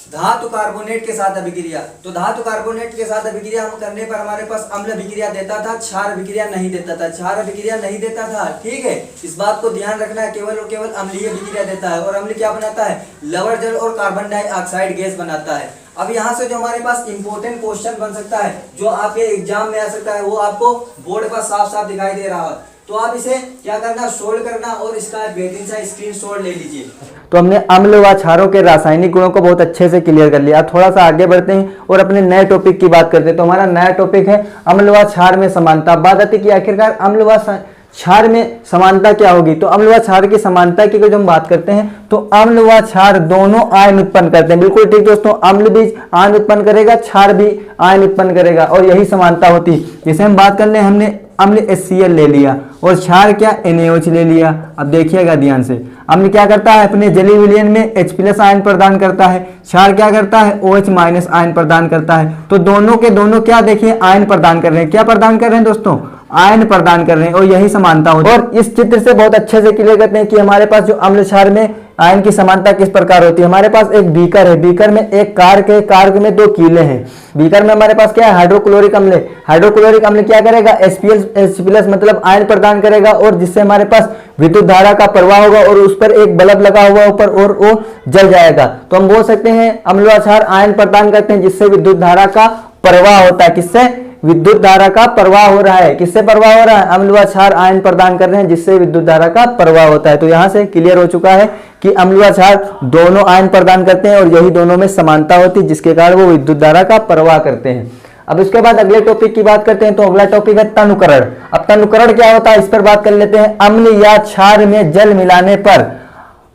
[SPEAKER 1] धातु कार्बोनेट के साथ अभिक्रिया। तो धातु कार्बोनेट के साथ अभिक्रिया हम करने पर हमारे पास अम्ल अभिक्रिया देता था, क्षार अभिक्रिया नहीं देता था, क्षार अभिक्रिया नहीं देता था, ठीक है। इस बात को ध्यान रखना है, केवल और केवल अम्लीय अभिक्रिया देता है। और अम्ल क्या बनाता है, लवण जल और कार्बन डाइऑक्साइड गैस बनाता है। अब यहाँ से जो हमारे पास इंपॉर्टेंट क्वेश्चन बन सकता है, जो आपके एग्जाम में आ सकता है, वो आपको बोर्ड पर साफ साफ दिखाई दे रहा है। तो आप इसे क्या करना, सोल्व करना और इसका बेहतरीन सा स्क्रीनशॉट ले लीजिए। तो हमने अम्ल व क्षारों के रासायनिक गुणों को बहुत अच्छे से क्लियर कर लिया। अब थोड़ा सा आगे बढ़ते हैं और अपने नए टॉपिक की बात करते हैं। तो हमारा नया टॉपिक है अम्ल व क्षार में समानता। बात आती है कि आखिरकार अम्ल व क्षार में समानता क्या होगी। तो अम्ल व क्षार की समानता की जब हम बात करते हैं तो अम्ल व क्षार दोनों आयन उत्पन्न करते हैं। बिल्कुल ठीक दोस्तों, अम्ल भी आयन उत्पन्न करेगा, क्षार भी आयन उत्पन्न करेगा, और यही समानता होती है। जैसे हम बात कर ले, हमने अम्ल HCl ले लिया और क्षार क्या NaOH ले लिया। अब देखिएगा ध्यान से, अम्ल क्या करता है, अपने जलीय विलयन में H+ आयन प्रदान करता है, क्षार क्या करता है, OH- आयन प्रदान करता है। तो दोनों के दोनों क्या देखिए, आयन प्रदान कर रहे हैं। क्या प्रदान कर रहे हैं दोस्तों, आयन प्रदान कर रहे हैं, और यही समानता होती है। और इस चित्र से बहुत अच्छे से क्लियर करते हैं कि हमारे पास जो अम्ल क्षार में आयन की समानता किस प्रकार होती है। हमारे पास एक बीकर है, बीकर में एक कार्क है, कार्क में 2 कीले हैं। बीकर में हमारे पास क्या है, हाइड्रोक्लोरिक अम्ल है। हाइड्रोक्लोरिक अम्ल क्या करेगा, H+ मतलब आयन प्रदान करेगा, और जिससे हमारे पास विद्युत धारा का प्रवाह होगा और उस पर एक बल्ब लगा हुआ ऊपर और वो जल जाएगा। तो हम बोल सकते हैं अम्ल व क्षार आयन प्रदान करते हैं, जिससे विद्युत धारा का प्रवाह होता है। किससे, विद्युत धारा का प्रवाह हो रहा है। किससे प्रवाह हो रहा है, अम्ल व क्षार आयन प्रदान कर रहे हैं, जिससे विद्युत धारा का प्रवाह होता है। तो यहां से क्लियर हो चुका है कि अम्ल व क्षार दोनों आयन प्रदान करते हैं और यही दोनों में समानता होती है, जिसके कारण वो विद्युत धारा का प्रवाह करते हैं। अब इसके बाद अगले टॉपिक की बात करते हैं। तो अगला टॉपिक है तनुकरण। अब तनुकरण क्या होता है, इस पर बात कर लेते हैं। अम्ल या क्षार में जल मिलाने पर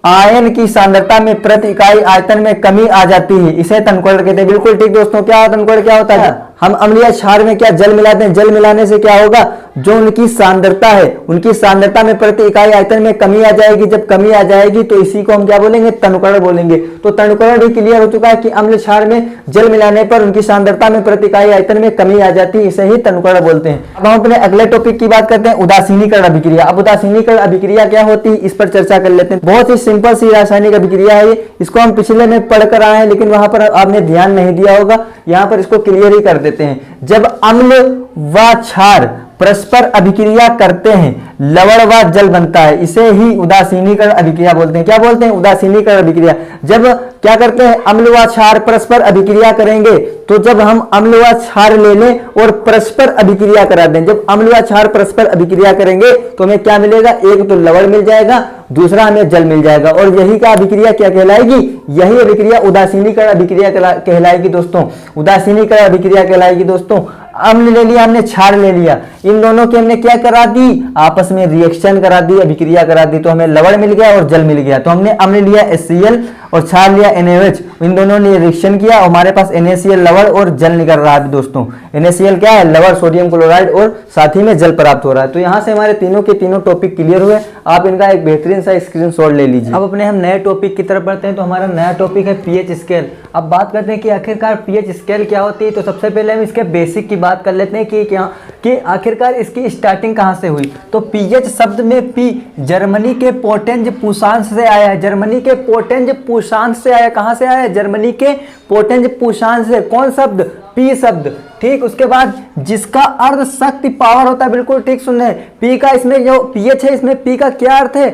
[SPEAKER 1] आयन की सांद्रता में प्रति इकाई आयतन में कमी आ जाती है, इसे तनुकरण कहते हैं। बिल्कुल ठीक दोस्तों, क्या तनुकरण क्या होता है, हम अम्ल या क्षार में क्या जल मिलाते हैं, जल मिलाने से क्या होगा, जो उनकी सांद्रता है, उनकी सांद्रता में प्रति इकाई आयतन में कमी आ जाएगी। जब कमी आ जाएगी तो इसी को हम क्या बोलेंगे, तनुकरण बोलेंगे। तो तनुकरण भी क्लियर हो चुका है कि अम्ल क्षार में जल मिलाने पर उनकी सांद्रता में प्रति इकाई आयतन में कमी आ जाती है, इसे ही तनुकरण बोलते हैं। अब हम अपने अगले टॉपिक की बात करते हैं, उदासीनीकरण अभिक्रिया। अब उदासीनीकरण अभिक्रिया क्या होती है, इस पर चर्चा कर लेते हैं। बहुत ही सिंपल सी रासायनिक अभिक्रिया है ये, इसको हम पिछले में पढ़कर आए हैं, लेकिन वहां पर आपने ध्यान नहीं दिया होगा, यहाँ पर इसको क्लियर ही कर देते हैं। जब अम्ल व क्षार परस्पर अभिक्रिया करते हैं, लवण व जल बनता है, इसे ही उदासीनीकरण अभिक्रिया बोलते हैं। क्या बोलते हैं, उदासीनीकरण अभिक्रिया। जब क्या करते हैं, अम्ल व क्षार परस्पर अभिक्रिया करेंगे, तो जब हम अम्ल व क्षार ले लें और परस्पर अभिक्रिया करा दें, जब अम्ल व क्षार परस्पर अभिक्रिया करेंगे तो हमें क्या मिलेगा, एक तो लवण मिल जाएगा, दूसरा हमें जल मिल जाएगा। और यही का अभिक्रिया क्या कहलाएगी, यही अभिक्रिया उदासीनीकरण अभिक्रिया कहलाएगी दोस्तों। उदासीनीकरण अभिक्रिया कहलाएगी दोस्तों। अम्ल ले लिया हमने, क्षार ले लिया, इन दोनों की हमने क्या करा दी, आपस में रिएक्शन करा दी, अभिक्रिया करा दी, तो हमें लवण मिल गया और जल मिल गया। तो हमने अम्ल लिया HCl और क्षार लिया NaOH, इन दोनों ने रिएक्शन किया और हमारे पास NaCl लवण और जल निकल रहा है दोस्तों। NaCl क्या है, लवण, सोडियम क्लोराइड, और साथ ही में जल प्राप्त हो रहा है। तो यहाँ से हमारे तीनों के तीनों टॉपिक क्लियर हुए। आप इनका एक बेहतरीन सा स्क्रीनशॉट ले लीजिए। अब अपने हम नए टॉपिक की तरफ बढ़ते हैं। तो हमारा नया टॉपिक है पीएच स्केल। अब बात करते हैं कि आखिरकार पीएच स्केल क्या होती है। तो सबसे पहले हम इसके बेसिक की बात कर लेते हैं कि आखिरकार इसकी स्टार्टिंग कहाँ से हुई। तो पीएच शब्द में पी जर्मनी के पोटेंज पूषांश से आया है। जर्मनी के पोटेंज पूषांश से आया। कहाँ से आया है, जर्मनी के पोटेंज पूषांश से। कौन शब्द, पी शब्द, ठीक। उसके बाद जिसका अर्थ शक्ति, पावर होता है, बिल्कुल ठीक सुनने। पी का इसमें जो पीएच है, इसमें पी का क्या अर्थ है,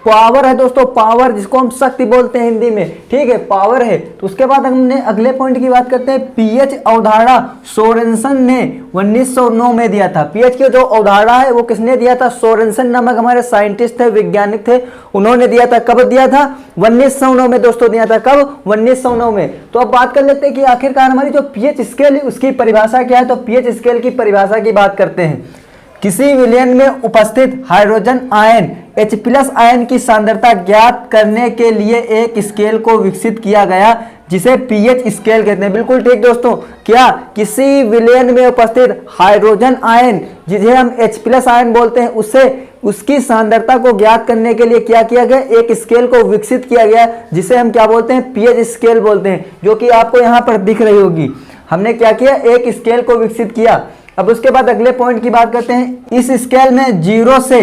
[SPEAKER 1] पावर है दोस्तों, पावर, जिसको हम शक्ति बोलते हैं हिंदी में, ठीक है, पावर है। तो उसके बाद हमने अगले पॉइंट की बात करते हैं। पीएच अवधारणा सोरेनसन ने 1909 में दिया था। पीएच की जो अवधारणा है वो किसने दिया था, सोरेनसन नामक हमारे साइंटिस्ट थे, वैज्ञानिक थे, उन्होंने दिया था। कब दिया था, 1909 में दोस्तों दिया था। कब, 1909 में। तो अब बात कर लेते हैं कि आखिरकार हमारी जो पीएच स्केल है उसकी परिभाषा क्या है। तो पीएच स्केल की परिभाषा की बात करते हैं। किसी विलयन में उपस्थित हाइड्रोजन आयन H+ आयन की सांद्रता ज्ञात करने के लिए एक स्केल को विकसित किया गया, जिसे पीएच स्केल कहते हैं। बिल्कुल ठीक दोस्तों। क्या, किसी विलयन में उपस्थित हाइड्रोजन आयन, जिसे हम H+ आयन बोलते हैं, उससे उसकी सांद्रता को ज्ञात करने के लिए क्या किया गया, एक स्केल को विकसित किया गया, जिसे हम क्या बोलते हैं, पीएच स्केल बोलते हैं, जो कि आपको यहाँ पर दिख रही होगी। हमने क्या किया, एक स्केल को विकसित किया। अब उसके बाद अगले पॉइंट की बात करते हैं। इस स्केल में 0 से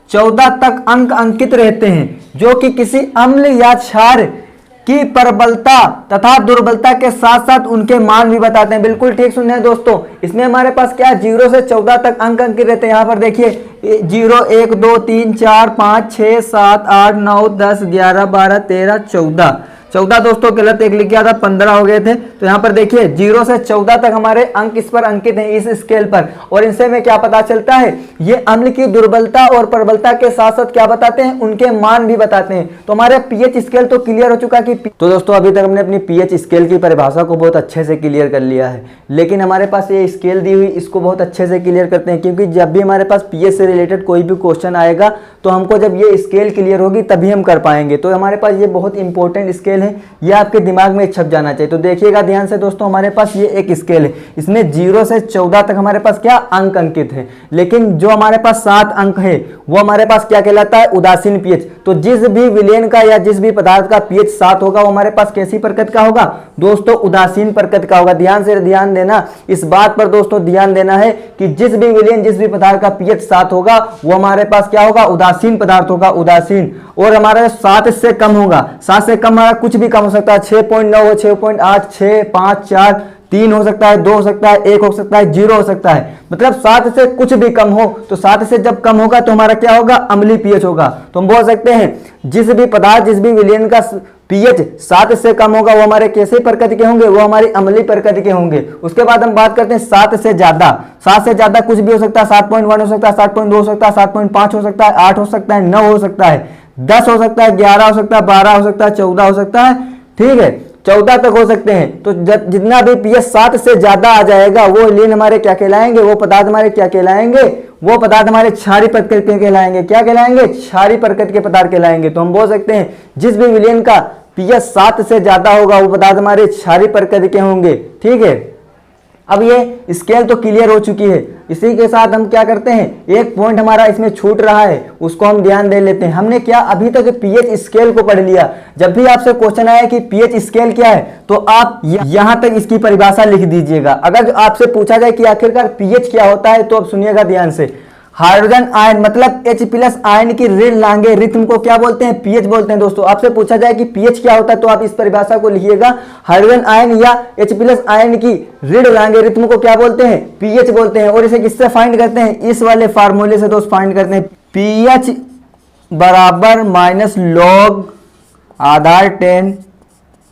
[SPEAKER 1] 14 तक अंक अंकित रहते हैं, जो कि किसी अम्ल या क्षार की प्रबलता तथा दुर्बलता के साथ साथ उनके मान भी बताते हैं। बिल्कुल ठीक सुन रहे हैं दोस्तों। इसमें हमारे पास क्या, 0 से 14 तक अंक अंकित रहते हैं। यहाँ पर देखिए 0, 1, 2, 3, 4, 5, 6, 7, 8, 9, 10, 11, 12, 13, 14 दोस्तों गलत एक लिख गया था, 15 हो गए थे। तो यहाँ पर देखिए 0 से 14 तक हमारे अंक इस पर अंकित हैं, इस स्केल पर। और इनसे में क्या पता चलता है, ये अम्ल की दुर्बलता और प्रबलता के साथ साथ क्या बताते हैं, उनके मान भी बताते हैं। तो हमारे पीएच स्केल तो क्लियर हो चुका कि तो दोस्तों अभी तक हमने अपनी पीएच स्केल की परिभाषा को बहुत अच्छे से क्लियर कर लिया है। लेकिन हमारे पास ये स्केल दी हुई, इसको बहुत अच्छे से क्लियर करते हैं, क्योंकि जब भी हमारे पास पीएच से रिलेटेड कोई भी क्वेश्चन आएगा तो हमको जब ये स्केल क्लियर होगी तभी हम कर पाएंगे। तो हमारे पास ये बहुत इंपॉर्टेंट स्केल है, ये आपके दिमाग में छप जाना चाहिए। तो देखिएगा ध्यान से दोस्तों, हमारे पास ये एक स्केल है, इसमें 0 से 14 तक हमारे पास क्या अंक अंकित है। लेकिन जो हमारे पास 7 अंक है वो हमारे पास क्या कहलाता है, उदासीन पीएच। तो जिस भी विलयन का या जिस भी पदार्थ का पीएच 7 होगा वो हमारे पास कैसी प्रकृति का होगा दोस्तों, उदासीन प्रकृति का होगा। ध्यान से ध्यान देना इस बात पर दोस्तों, ध्यान देना है कि जिस भी विलयन जिस भी पदार्थ का पीएच 7 होगा वो हमारे पास क्या होगा, उदासीन पदार्थ होगा, उदासीन। और हमारा 7 से कम होगा, 7 से कम हमारा कुछ भी कम हो सकता है, 6.9 हो, 6.8, 6, 5, 4, 3 हो सकता है, 2 हो सकता है, 1 हो सकता है, 0 हो सकता है। मतलब 7 से कुछ भी कम हो। तो 7 से जब कम होगा तो हमारा क्या होगा, अम्लीय पीएच होगा। तो हम बोल सकते हैं जिस भी पदार्थ जिस भी विलयन का पीएच 7 से कम होगा वो हमारे कैसे प्रकृति के होंगे, वो हमारी अम्लीय प्रकृति के होंगे। उसके बाद हम बात करते हैं 7 से ज्यादा। 7 से ज्यादा कुछ भी हो सकता है, 7.1 हो सकता है, 7.2 हो सकता है, 7.5 हो सकता है, 8 हो सकता है, 9 हो सकता है, 10 हो सकता है, 11 हो सकता है, 12 हो सकता है, 14 हो सकता है, ठीक है, 14 तक हो सकते हैं। तो जितना भी पीएच 7 से ज्यादा आ जाएगा वो विलयन हमारे क्या कहलाएंगे, वो पदार्थ हमारे क्या कहलाएंगे, वो पदार्थ हमारे क्षारीय प्रकृति के कहलाएंगे। क्या कहलाएंगे, क्षारीय प्रकृति के पदार्थ कहलाएंगे। तो हम बोल सकते हैं जिस भी विलयन का पीएच 7 से ज्यादा होगा वो पदार्थ हमारे क्षारीय प्रकृति के होंगे, ठीक है। अब ये स्केल तो क्लियर हो चुकी है। इसी के साथ हम क्या करते हैं, एक पॉइंट हमारा इसमें छूट रहा है, उसको हम ध्यान दे लेते हैं। हमने क्या अभी तक पीएच स्केल को पढ़ लिया। जब भी आपसे क्वेश्चन आया कि पीएच स्केल क्या है, तो आप यहां तक इसकी परिभाषा लिख दीजिएगा। अगर आपसे पूछा जाए कि आखिरकार पीएच क्या होता है, तो अब सुनिएगा ध्यान से। हाइड्रोजन आयन मतलब H+ आयन की ऋण लांगे रिथम को क्या बोलते हैं, पीएच बोलते हैं। दोस्तों आपसे पूछा जाए कि पीएच क्या होता है, तो आप इस परिभाषा को लिखिएगा। हाइड्रोजन आयन या H+ आयन की ऋण लांगे रिथम को क्या बोलते हैं, पीएच बोलते हैं। और इसे किससे फाइंड करते हैं, इस वाले फार्मूले से दोस्त फाइंड करते हैं। पीएच बराबर -log आधार 10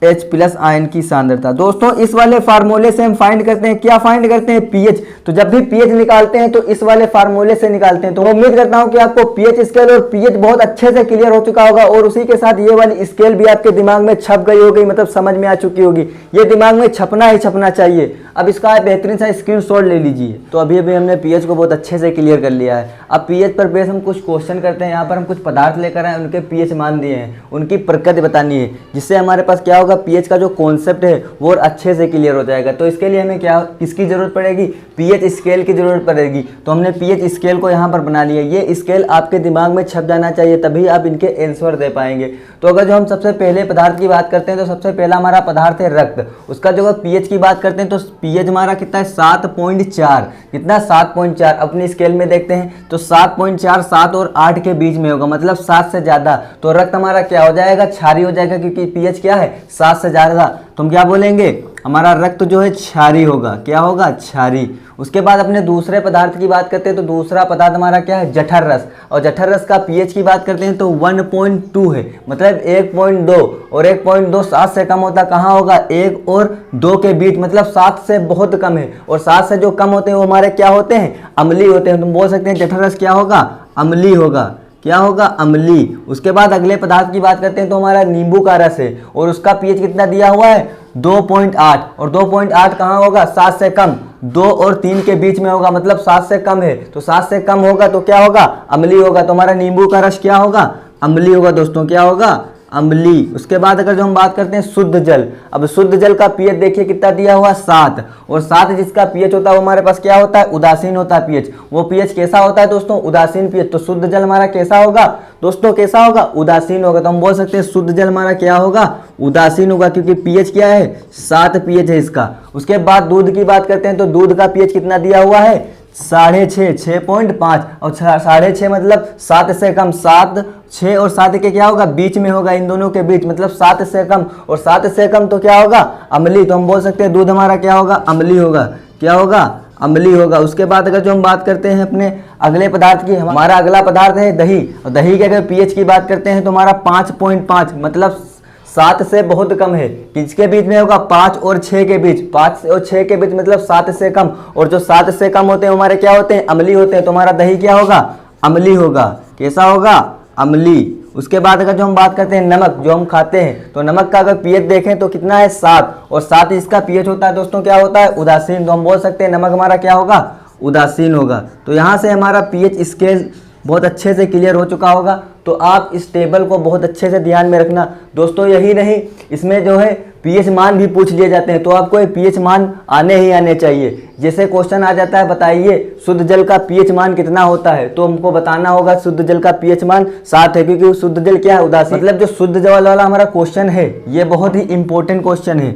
[SPEAKER 1] H+ आयन की सांद्रता। दोस्तों इस वाले फार्मूले से हम फाइंड करते हैं, क्या फाइंड करते हैं, पीएच। तो जब भी पीएच निकालते हैं तो इस वाले फार्मूले से निकालते हैं। तो उम्मीद करता हूं कि आपको पीएच स्केल और पीएच बहुत अच्छे से क्लियर हो चुका होगा, और उसी के साथ ये वाली स्केल भी आपके दिमाग में छप गई होगी, मतलब समझ में आ चुकी होगी। ये दिमाग में छपना ही छपना चाहिए। अब इसका बेहतरीन सा स्क्रीनशॉट ले लीजिए। तो अभी हमने पीएच को बहुत अच्छे से क्लियर कर लिया है। अब पीएच पर बेस हम कुछ क्वेश्चन करते हैं। यहाँ पर हम कुछ पदार्थ लेकर आए, उनके पीएच मान दिए हैं, उनकी प्रकृति बतानी है, जिससे हमारे पास क्या होगा, पीएच का जो कॉन्सेप्ट है वो अच्छे से क्लियर हो जाएगा। तो इसके लिए हमें क्या किसकी जरूरत पड़ेगी, पीएच स्केल की जरूरत पड़ेगी। तो हमने पीएच स्केल को यहाँ पर बना लिया। ये स्केल आपके दिमाग में छप जाना चाहिए, तभी आप इनके आंसर दे पाएंगे। तो अगर जो हम सबसे पहले पदार्थ की बात करते हैं, तो सबसे पहला हमारा पदार्थ है रक्त। उसका जो पीएच की बात करते हैं, तो पीएच हमारा कितना है, 7.4। कितना, 7.4। अपनी स्केल में देखते हैं तो 7.4 7 और 8 के बीच में होगा, मतलब 7 से ज्यादा। तो रक्त हमारा क्या हो जाएगा, क्षारीय हो जाएगा, क्योंकि पीएच क्या है, 7 से ज्यादा। तो हम क्या बोलेंगे, हमारा रक्त जो है क्षारीय होगा। क्या होगा, क्षारीय। उसके बाद अपने दूसरे पदार्थ की बात करते हैं, तो दूसरा पदार्थ हमारा क्या है, जठर रस। और जठर रस का पीएच की बात करते हैं तो 1.2 है, मतलब 1.2। और 1.2 7 से कम होता कहाँ होगा, 1 और 2 के बीच, मतलब 7 से बहुत कम है। और 7 से जो कम होते हैं वो हमारे क्या होते हैं, अम्लीय होते हैं। तुम बोल सकते हैं जठर रस क्या होगा, अम्लीय होगा। क्या होगा, अम्लीय। उसके बाद अगले पदार्थ की बात करते हैं, तो हमारा नींबू का रस है, और उसका पीएच कितना दिया हुआ है, 2.8। और 2.8 कहाँ होगा, 7 से कम। 2 और 3 के बीच में होगा, मतलब 7 से कम है। तो 7 से कम होगा तो क्या होगा, अम्लीय होगा। तो हमारा नींबू का रस क्या होगा, अम्लीय होगा। दोस्तों क्या होगा, अम्लीय। उसके बाद अगर जो हम बात करते हैं शुद्ध जल, अब शुद्ध जल का पीएच देखिए कितना दिया हुआ, 7। और 7 जिसका पीएच होता है वो हमारे पास क्या होता है, उदासीन होता है पीएच। वो पीएच कैसा होता है दोस्तों, उदासीन पीएच। तो शुद्ध जल हमारा कैसा होगा दोस्तों, कैसा होगा, उदासीन होगा। तो हम बोल सकते हैं शुद्ध जल हमारा क्या होगा, उदासीन होगा, क्योंकि पीएच क्या है, 7 पीएच है इसका। उसके बाद दूध की बात करते हैं, तो दूध का पीएच कितना दिया हुआ है, 6.5, 6.5। और 6.5 मतलब 7 से कम। 7, 6 और 7 के क्या होगा, बीच में होगा, इन दोनों के बीच, मतलब 7 से कम। और 7 से कम तो क्या होगा, अम्लीय। तो हम बोल सकते हैं दूध हमारा क्या होगा, अम्लीय होगा। क्या होगा, अम्लीय होगा। उसके बाद अगर जो हम बात करते हैं अपने अगले पदार्थ की, हमारा अगला पदार्थ है दही। और दही के अगर पीएच की बात करते हैं तो हमारा 5.5, मतलब 7 से बहुत कम है। किसके बीच में होगा, 5 और 6 के बीच। 5 और 6 के बीच मतलब 7 से कम। और जो 7 से कम होते हैं हमारे क्या होते हैं, अम्लीय होते हैं। तो हमारा दही क्या होगा, अम्लीय होगा। कैसा होगा, अम्लीय। उसके बाद अगर जो हम बात करते हैं नमक, जो हम खाते हैं, तो नमक का अगर पीएच देखें तो कितना है, 7। और 7 इसका पीएच होता है दोस्तों, क्या होता है, उदासीन। तो हम बोल सकते हैं नमक हमारा क्या होगा, उदासीन होगा। तो यहाँ से हमारा पीएच स्केल बहुत अच्छे से क्लियर हो चुका होगा। तो आप इस टेबल को बहुत अच्छे से ध्यान में रखना दोस्तों। यही नहीं, इसमें जो है पीएच मान भी पूछ लिए जाते हैं, तो आपको पीएच मान आने ही आने चाहिए। जैसे क्वेश्चन आ जाता है, बताइए शुद्ध जल का पीएच मान कितना होता है, तो हमको बताना होगा शुद्ध जल का पीएच मान 7 है, क्योंकि शुद्ध जल क्या है, उदासीन। मतलब जो शुद्ध जल वाला हमारा क्वेश्चन है, ये बहुत ही इंपॉर्टेंट क्वेश्चन है।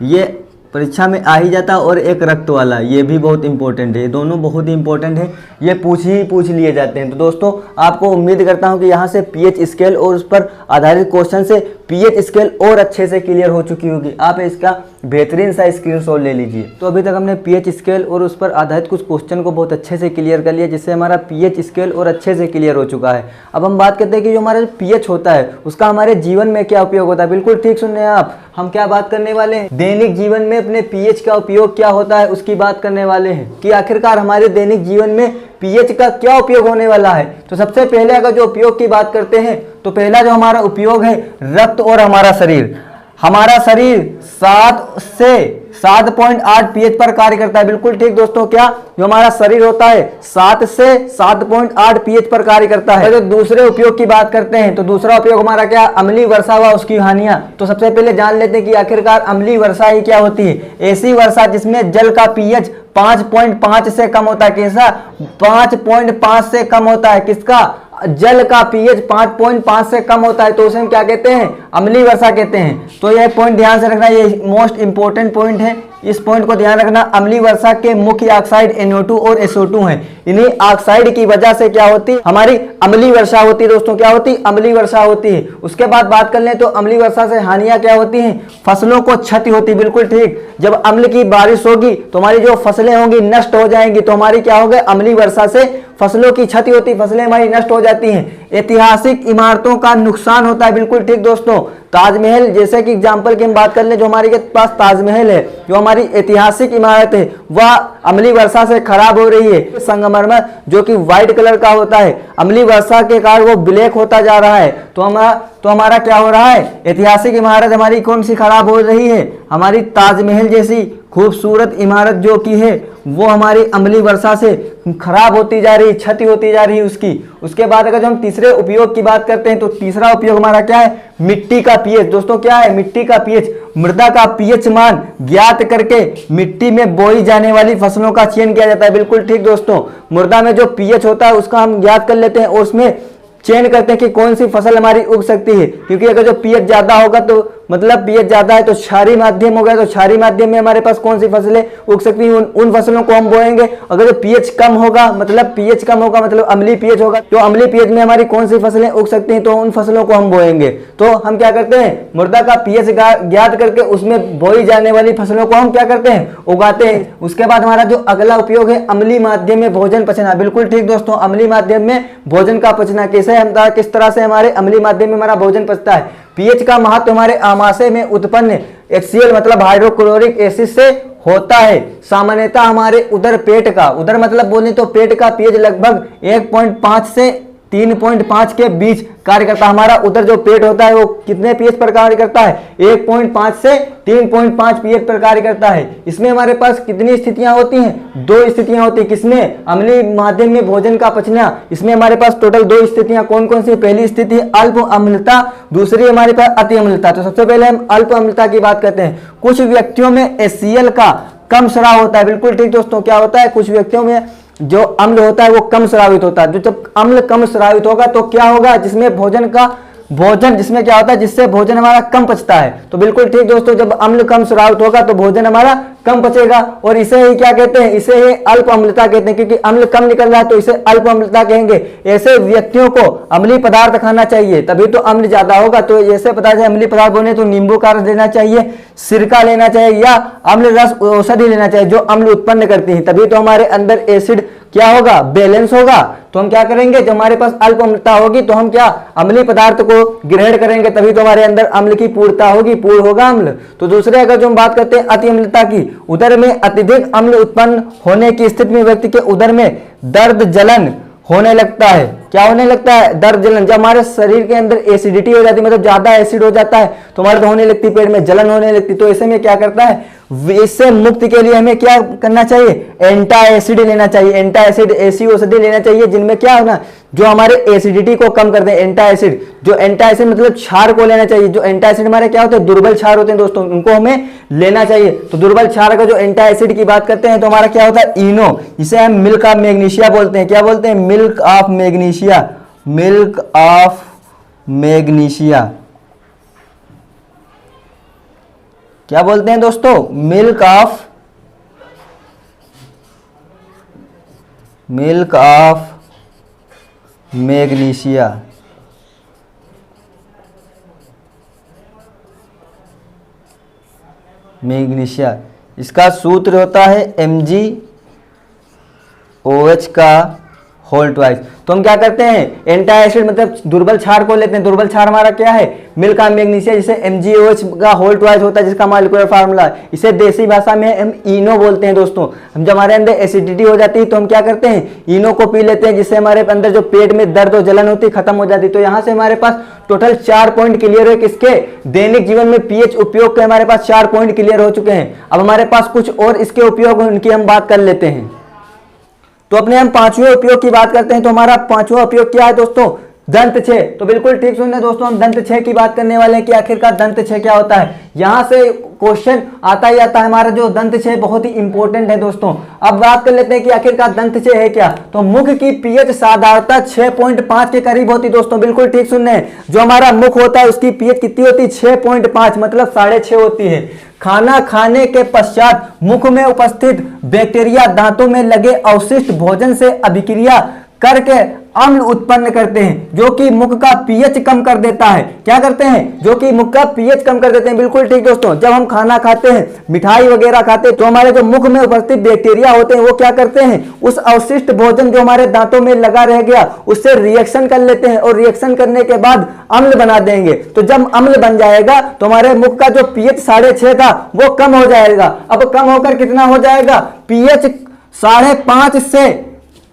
[SPEAKER 1] ये परीक्षा में आ ही जाता है। और एक रक्त वाला, ये भी बहुत इंपॉर्टेंट है। ये दोनों बहुत ही इंपॉर्टेंट है, ये पूछ लिए जाते हैं। तो दोस्तों आपको उम्मीद करता हूं कि यहाँ से पीएच स्केल और उस पर आधारित क्वेश्चन से पीएच स्केल और अच्छे से क्लियर हो चुकी होगी। आप इसका बेहतरीन सा स्क्रीनशॉट ले लीजिए। तो अभी तक हमने पीएच स्केल और उस पर आधारित कुछ क्वेश्चन को बहुत अच्छे से क्लियर कर लिया, जिससे हमारा पीएच स्केल और अच्छे से क्लियर हो चुका है। अब हम बात करते हैं कि जो हमारा पीएच होता है उसका हमारे जीवन में क्या उपयोग होता है। बिल्कुल ठीक सुन रहे हैं आप, हम क्या बात करने वाले हैं, दैनिक जीवन में अपने पीएच का उपयोग क्या होता है उसकी बात करने वाले हैं, कि आखिरकार हमारे दैनिक जीवन में पीएच का क्या उपयोग होने वाला है। तो सबसे पहले अगर जो उपयोग की बात करते हैं, तो पहला जो हमारा उपयोग है रक्त और हमारा शरीर। हमारा शरीर 7 से 7.8 pH पर कार्य करता है। बिल्कुल ठीक दोस्तों, क्या जो हमारा शरीर होता है 7 से 7.8 pH पर कार्य करता है। तो दूसरे उपयोग की बात करते हैं तो दूसरा उपयोग हमारा क्या, अम्लीय वर्षा व उसकी हानियां। तो सबसे पहले जान लेते हैं कि आखिरकार अम्लीय वर्षा ही क्या होती है। ऐसी वर्षा जिसमें जल का पीएच 5.5 से कम होता है। कैसा, 5.5 से कम होता है। किसका, जल का पीएच 5.5 से कम होता है तो उसे हम क्या कहते हैं, अम्लीय वर्षा कहते हैं। तो यह पॉइंट ध्यान से रखना, ये मोस्ट इंपोर्टेंट पॉइंट है, इस पॉइंट को ध्यान रखना। अम्लीय वर्षा के मुख्य ऑक्साइड NO2 और SO2 हैं। इन्हीं ऑक्साइड की वजह से क्या होती है, हमारी अम्लीय वर्षा होती है दोस्तों। क्या होती है, अम्लीय वर्षा होती है। उसके बाद बात कर लें तो अम्लीय वर्षा से हानियां क्या होती हैं, फसलों को क्षति होती है। बिल्कुल ठीक, जब अम्ल की बारिश होगी तो हमारी जो फसलें होंगी नष्ट हो जाएंगी। तो हमारी क्या होगा, अम्लीय वर्षा से फसलों की क्षति होती, फसलें हमारी नष्ट हो जाती हैं। ऐतिहासिक इमारतों का नुकसान होता है। बिल्कुल ठीक दोस्तों, ताजमहल जैसे कि एग्जांपल की हम बात कर लें, जो हमारे के पास ताजमहल है, जो हमारी ऐतिहासिक इमारत है, वह अम्लीय वर्षा से खराब हो रही है। संगमरमर जो कि व्हाइट कलर का होता है, अम्लीय वर्षा के कारण वो ब्लैक होता जा रहा है। तो हमारा क्या हो रहा है, ऐतिहासिक इमारत हमारी कौन सी खराब हो रही है, हमारी ताजमहल जैसी खूबसूरत इमारत जो की है वो हमारी अम्लीय वर्षा से खराब होती जा रही है, क्षति होती जा रही है उसकी। उसके बाद अगर हम तीसरे उपयोग की बात करते हैं तो तीसरा उपयोग हमारा क्या है, मिट्टी का पीएच। दोस्तों क्या है, मिट्टी का पीएच, मृदा का पीएच मान ज्ञात करके मिट्टी में बोई जाने वाली फसलों का चयन किया जाता है। बिल्कुल ठीक दोस्तों, मृदा में जो पीएच होता है उसका हम ज्ञात कर लेते हैं और उसमें चयन करते हैं कि कौन सी फसल हमारी उग सकती है। क्योंकि अगर जो पीएच ज्यादा होगा तो मतलब पीएच ज्यादा है तो क्षारीय माध्यम हो गया, तो क्षारीय माध्यम में हमारे पास कौन सी फसलें उग सकती हैं, उन फसलों को हम बोएंगे। अगर जो पीएच कम होगा मतलब पीएच कम होगा मतलब अम्लीय पीएच होगा, तो अम्लीय पीएच में हमारी कौन सी फसलें उग सकती हैं, तो उन फसलों को हम बोएंगे। तो हम क्या करते हैं, मृदा का पीएच ज्ञात करके उसमें बोई जाने वाली फसलों को हम क्या करते हैं, उगाते हैं। उसके बाद हमारा जो अगला उपयोग है, अम्लीय माध्यम में भोजन पचना। बिल्कुल ठीक दोस्तों, अम्लीय माध्यम में भोजन का पचना कैसे, किस तरह से हमारे अम्लीय माध्यम में हमारा भोजन पचता है। पीएच का महत्व हमारे आमाशय में उत्पन्न HCl मतलब हाइड्रोक्लोरिक एसिड से होता है। सामान्यतः हमारे उदर पेट का, उदर मतलब बोले तो पेट का पीएच लगभग 1.5 से 3.5 के बीच कार्य करता है। हमारा उदर जो पेट होता है वो कितने पीएच पर कार्य करता है, 1.5 से 3.5 पीएच पर कार्य करता है। इसमें हमारे पास कितनी स्थितियां होती हैं, 2 स्थितियां होती हैं। किसमें, अम्लीय माध्यम में भोजन का पचना, इसमें हमारे पास टोटल 2 स्थितियां कौन कौन सी। पहली स्थिति अल्प अम्लता, दूसरी हमारे पास अति अम्लता। तो सबसे पहले हम अल्प अम्लता की बात करते हैं। कुछ व्यक्तियों में HCl का कम स्राव होता है। बिल्कुल ठीक दोस्तों, क्या होता है, कुछ व्यक्तियों में जो अम्ल होता है वो कम स्रावित होता है। जो जब अम्ल कम स्रावित होगा तो क्या होगा, जिसमें भोजन जिसमें क्या होता है, जिससे भोजन हमारा कम पचता है। तो बिल्कुल ठीक दोस्तों, जब अम्ल कम स्रावित होगा तो भोजन हमारा कम पचेगा और इसे ही क्या कहते हैं, इसे ही अल्प अम्लता कहते हैं। क्योंकि अम्ल कम निकल रहा है तो इसे अल्प अम्लता कहेंगे। ऐसे व्यक्तियों को अम्लीय पदार्थ खाना चाहिए, तभी तो अम्ल ज्यादा होगा। तो ऐसे पदार्थ अम्लीय पदार्थ बने तो नींबू का रस लेना चाहिए, सिरका लेना चाहिए या अम्ल रस औषधि लेना चाहिए जो अम्ल उत्पन्न करती है। तभी तो हमारे अंदर एसिड क्या होगा, बैलेंस होगा। तो हम क्या करेंगे, जब हमारे पास अल्प अम्लता होगी तो हम क्या अम्लीय पदार्थ को ग्रहण करेंगे, तभी तो हमारे अंदर अम्ल की पूर्णता होगी, पूर्ण होगा अम्ल। तो दूसरे अगर जो हम बात करते हैं अति अम्लता की, उदर में अत्यधिक अम्ल उत्पन्न होने की स्थिति में व्यक्ति के उदर में दर्द जलन होने लगता है। क्या होने लगता है, दर्द जलन। जब हमारे शरीर के अंदर एसिडिटी हो जाती है, मतलब ज्यादा एसिड हो जाता है तो हमारे तो होने लगती, पेट में जलन होने लगती। तो ऐसे में क्या करता है, इससे मुक्ति के लिए हमें क्या करना चाहिए, एंटा एसिड लेना चाहिए। एंटा एसिड ऐसी औषधि लेना चाहिए जिनमें क्या होना, जो हमारे एसिडिटी को कम कर दे। एंटा एसिड, जो एंटा एसिड मतलब क्षार को लेना चाहिए। जो एंटा एसिड हमारे क्या होते हैं, दुर्बल क्षार होते हैं दोस्तों, उनको हमें लेना चाहिए। तो दुर्बल क्षार का जो एंटा एसिड की बात करते हैं तो हमारा क्या होता है, इनो, जिसे हम मिल्क ऑफ मैग्नीशिया बोलते हैं। क्या बोलते हैं, milk of magnesia, milk of magnesia. क्या बोलते हैं दोस्तों, मिल्क ऑफ मैग्नीशिया। मैग्नीशिया, इसका सूत्र होता है MgOH का होल ट्वाइस। तो हम क्या करते हैं, एंटा एसिड मतलब दुर्बल क्षार को लेते हैं। दुर्बल क्षार हमारा क्या है, मिल्क ऑफ मैग्नीशिया, जिसे MgOH का होल ट्वाइस होता है, जिसका मॉलिक्यूलर फार्मूला है। इसे देसी भाषा में हम इनो बोलते हैं दोस्तों। हम जब हमारे अंदर एसिडिटी हो जाती है तो हम क्या करते हैं, इनो को पी लेते हैं, जिससे हमारे अंदर जो पेट में दर्द और जलन होती है खत्म हो जाती है। तो यहाँ से हमारे पास टोटल 4 पॉइंट क्लियर है किसके, दैनिक जीवन में पीएच उपयोग के हमारे पास 4 पॉइंट क्लियर हो चुके हैं। अब हमारे पास कुछ और इसके उपयोग उनकी हम बात कर लेते हैं। तो अपने हम पांचवें उपयोग की बात करते हैं। तो हमारा पांचवा उपयोग क्या है दोस्तों, दंत छेद। तो बिल्कुल ठीक सुनने दोस्तों, हम दंत छेद की बात करने वाले हैं कि आखिरकार दंत छेद क्या होता है। यहां से क्वेश्चन आता ही आता है। हमारा जो दंत छेद बहुत ही इंपॉर्टेंट है दोस्तों। अब बात कर लेते हैं कि आखिरकार दंत छेद है क्या। तो मुख की पीएच साधारणतः 6.5 के करीब होती दोस्तों, बिल्कुल ठीक सुनने हैं। जो हमारा मुख होता है उसकी पीएच कितनी होती है, 6.5 मतलब 6.5 होती है। खाना खाने के पश्चात मुख में उपस्थित बैक्टीरिया दांतों में लगे अवशिष्ट भोजन से अभिक्रिया करके अम्ल उत्पन्न करते हैं, जो कि मुख का पीएच कम कर देता है। क्या करते हैं, जो कि मुख का पीएच कम कर देते हैं। बिल्कुल ठीक दोस्तों, जब हम खाना खाते हैं, मिठाई वगैरह खाते हैं, तो हमारे जो मुख में उपस्थित बैक्टीरिया होते हैं वो क्या करते हैं, उस अवशिष्ट भोजन जो हमारे दांतों में लगा रह गया उससे रिएक्शन कर लेते हैं, और रिएक्शन करने के बाद अम्ल बना देंगे। तो जब अम्ल बन जाएगा तो हमारे मुख का जो पीएच 6.5 था वो कम हो जाएगा। अब कम होकर कितना हो जाएगा, पीएच 5.5 से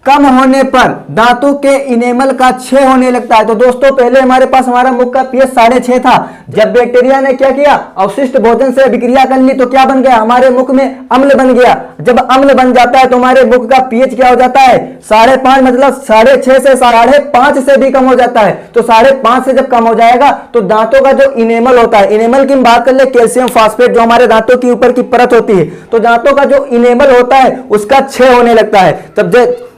[SPEAKER 1] कम होने पर दांतों के इनेमल का क्षय होने लगता है। तो दोस्तों पहले हमारे पास हमारा मुख का पीएच 6.5 था। जब बैक्टीरिया ने क्या किया, अवशिष्ट भोजन से अभिक्रिया कर ली, तो क्या बन गया, हमारे मुख में अम्ल बन गया। जब अम्ल बन जाता है तो हमारे मुख का पीएच क्या हो जाता है, 5.5 मतलब 6.5 से 5.5 से भी कम हो जाता है। तो 5.5 से जब कम हो जाएगा तो दांतों का जो इनेमल होता है, इनेमल की हम बात कर ले, कैल्शियम फास्फेट जो हमारे दांतों की ऊपर की परत होती है, तो दांतों का जो इनेमल होता है उसका क्षय होने लगता है। तब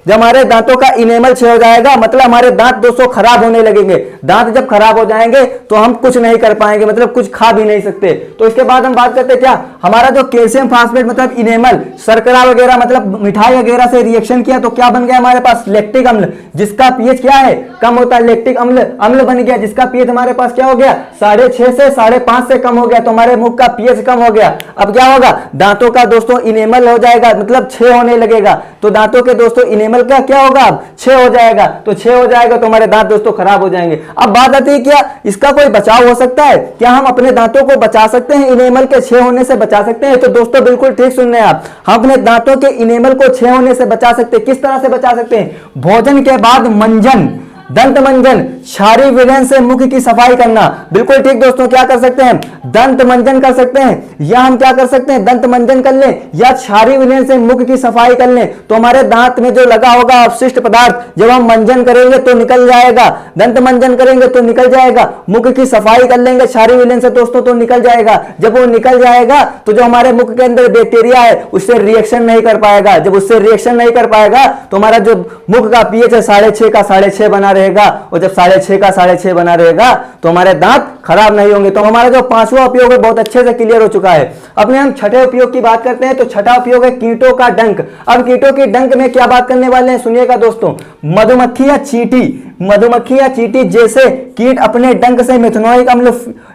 [SPEAKER 1] जब हमारे दांतों का इनेमल क्षय हो जाएगा मतलब हमारे दांत दोस्तों खराब होने लगेंगे। दांत जब खराब हो जाएंगे तो हम कुछ नहीं कर पाएंगे, मतलब कुछ खा भी नहीं सकते। तो इसके बाद हम बात करते हैं क्या, हमारा जो कैल्शियम फास्फेट मतलब इनेमल, शर्करा वगैरह मतलब मिठाई वगैरह से रिएक्शन किया तो क्या बन गया हमारे पास, लैक्टिक अम्ल, जिसका पीएच क्या है, कम होता है। लैक्टिक अम्ल बन गया जिसका पीएच हमारे पास क्या हो गया, 6.5 से 5.5 से कम हो गया। तो हमारे मुख का पीएच कम हो गया। अब क्या होगा, दांतों का दोस्तों इनेमल हो जाएगा, मतलब क्षय होने लगेगा। तो दांतों के दोस्तों इनेमल का क्या होगा, अब क्षय हो जाएगा। तो क्षय हो जाएगा तो हमारे दांत दोस्तों खराब हो जाएंगे। अब बात आती है क्या इसका कोई बचाव हो सकता है, क्या हम अपने दांतों को बचा सकते हैं, इनेमल के क्षय होने से बचा सकते हैं। तो दोस्तों बिल्कुल ठीक सुन रहे हैं आप, हम अपने दांतों के इनेमल को क्षय होने से बचा सकते हैं। किस तरह से बचा सकते हैं, भोजन के बाद मंजन, दंत मंजन, क्षारीय विलेन से मुख की सफाई करना। बिल्कुल ठीक दोस्तों, क्या कर सकते हैं, दंत मंजन कर सकते हैं, या हम क्या कर सकते हैं, दंत मंजन कर लें या क्षारीय विलेन से मुख की सफाई कर लें। तो हमारे दांत में जो लगा होगा अवशिष्ट पदार्थ जब हम मंजन करेंगे तो निकल जाएगा, दंत मंजन करेंगे तो निकल जाएगा, मुख की सफाई कर लेंगे क्षारीय विलेन से दोस्तों तो निकल जाएगा। जब वो निकल जाएगा तो जो हमारे मुख के अंदर बैक्टीरिया है उससे रिएक्शन नहीं कर पाएगा। जब उससे रिएक्शन नहीं कर पाएगा तो हमारा जो मुख का पीएच है 6.5 का 6.5 बना रहेगा, और जब 6.5 का 6.5 बना रहेगा तो हमारे दांत खराब नहीं होंगे। तो हमारा जो पांचवा उपयोग है बहुत अच्छे से क्लियर हो चुका है। अपने हम छठे उपयोग की बात करते हैं। तो छठा उपयोग है कीटों का डंक। अब कीटों के डंक में क्या बात करने वाले हैं सुनिएगा दोस्तों, मधुमक्खी या चींटी, मधुमक्खी या चींटी जैसे कीट अपने डंक से मेथनोइक अम्ल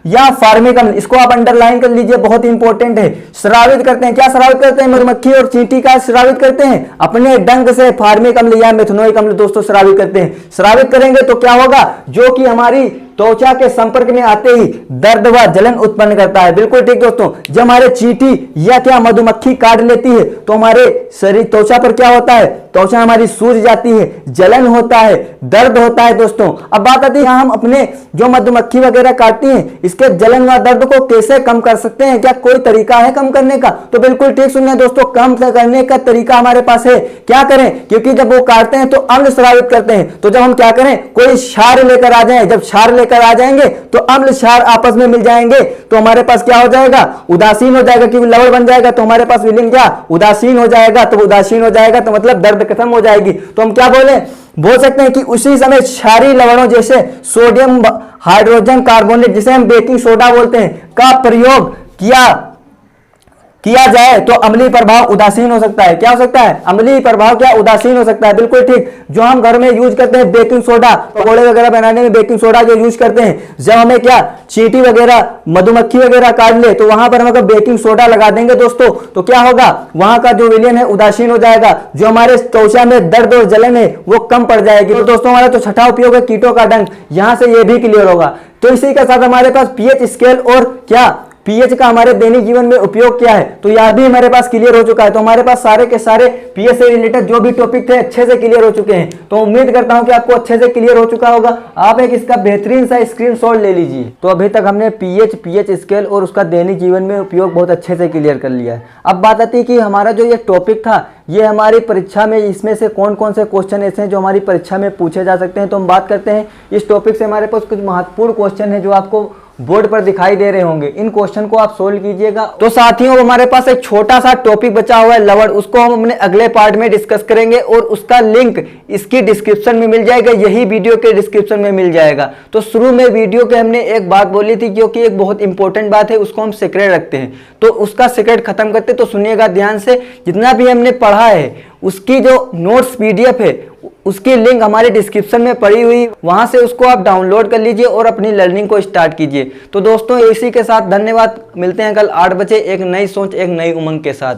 [SPEAKER 1] या फार्मिक अम्ल, इसको आप अंडरलाइन कर लीजिए, बहुत इंपॉर्टेंट है, स्रावित करते हैं। क्या स्रावित करते हैं, मधुमक्खी और चींटी का स्रावित करते हैं, अपने डंक से फार्मिक अम्ल या मेथनोइक अम्ल दोस्तों स्रावित करते हैं। स्रावित करेंगे तो क्या होगा, जो कि हमारी त्वचा के संपर्क में आते ही दर्द व जलन उत्पन्न करता है। बिल्कुल ठीक दोस्तों, जब हमारे चींटी या क्या मधुमक्खी काट लेती है तो हमारे शरीर त्वचा पर क्या होता है, त्वचा हमारी सूज जाती है, जलन होता है, दर्द होता है दोस्तों। अब बात आती है हम अपने जो मधुमक्खी वगैरह काटती हैं इसके जलन व दर्द को कैसे कम कर सकते हैं, क्या कोई तरीका है कम करने का। तो बिल्कुल ठीक सुनिए दोस्तों, कम करने का तरीका हमारे पास है। क्या करें, क्योंकि जब वो काटते हैं तो अम्ल स्रावित करते हैं, तो जब हम क्या करें, कोई क्षार लेकर आ जाए, जब क्षार लेकर आ जाएंगे तो अम्ल क्षार आपस में मिल जाएंगे तो हमारे पास क्या हो जाएगा, उदासीन हो जाएगा, क्योंकि लवण बन जाएगा तो हमारे पास विलीन क्या उदासीन हो जाएगा। तो उदासीन हो जाएगा तो मतलब दर्द खत्म हो जाएगी। तो हम क्या बोल सकते हैं कि उसी समय क्षारीय लवणों जैसे सोडियम हाइड्रोजन कार्बोनेट, जिसे हम बेकिंग सोडा बोलते हैं, का प्रयोग किया जाए तो अम्लीय प्रभाव उदासीन हो सकता है। क्या हो सकता है, अम्लीय प्रभाव क्या उदासीन हो सकता है। बिल्कुल ठीक, जो हम घर में यूज करते हैं बेकिंग सोडा, पकौड़े वगैरह बनाने में बेकिंग सोडा जो यूज करते हैं, जब हमें क्या चींटी वगैरह मधुमक्खी वगैरह काट ले तो वहां पर हम अगर बेकिंग सोडा लगा देंगे दोस्तों तो क्या होगा, वहां का जो विलयन है उदासीन हो जाएगा, जो हमारे त्वचा में दर्द और जलन है वो कम पड़ जाएगी। तो दोस्तों हमारा तो छठा उपयोग है कीटों का डंक, यहां से ये भी क्लियर होगा। तो इसी के साथ हमारे पास पीएच स्केल और क्या पीएच का हमारे दैनिक जीवन में उपयोग क्या है, तो यह भी हमारे पास क्लियर हो चुका है। तो हमारे पास सारे के सारे पीएच से रिलेटेड जो भी टॉपिक थे अच्छे से क्लियर हो चुके हैं। तो उम्मीद करता हूं कि आपको अच्छे से क्लियर हो चुका होगा। आप एक इसका बेहतरीन सा स्क्रीनशॉट ले लीजिए। तो अभी तक हमने पीएच स्केल और उसका दैनिक जीवन में उपयोग बहुत अच्छे से क्लियर कर लिया है। अब बात आती है कि हमारा जो ये टॉपिक था, ये हमारी परीक्षा में इसमें से कौन कौन से क्वेश्चन ऐसे हैं जो हमारी परीक्षा में पूछे जा सकते हैं। तो हम बात करते हैं इस टॉपिक से। हमारे पास कुछ महत्वपूर्ण क्वेश्चन है जो आपको बोर्ड पर दिखाई दे रहे होंगे। इन क्वेश्चन को आप सोल्व कीजिएगा। तो साथियों, हमारे पास एक छोटा सा टॉपिक बचा हुआ है लवण, उसको हम अपने अगले पार्ट में डिस्कस करेंगे और उसका लिंक इसकी डिस्क्रिप्शन में मिल जाएगा, यही वीडियो के डिस्क्रिप्शन में मिल जाएगा। तो शुरू में वीडियो के हमने एक बात बोली थी, क्योंकि एक बहुत इंपॉर्टेंट बात है, उसको हम सीक्रेट रखते हैं, तो उसका सीक्रेट खत्म करते। तो सुनिएगा ध्यान से, जितना भी हमने पढ़ा है उसकी जो नोट्स पीडीएफ है उसकी लिंक हमारे डिस्क्रिप्शन में पड़ी हुई, वहां से उसको आप डाउनलोड कर लीजिए और अपनी लर्निंग को स्टार्ट कीजिए। तो दोस्तों, इसी के साथ धन्यवाद। मिलते हैं कल 8 बजे एक नई सोच एक नई उमंग के साथ।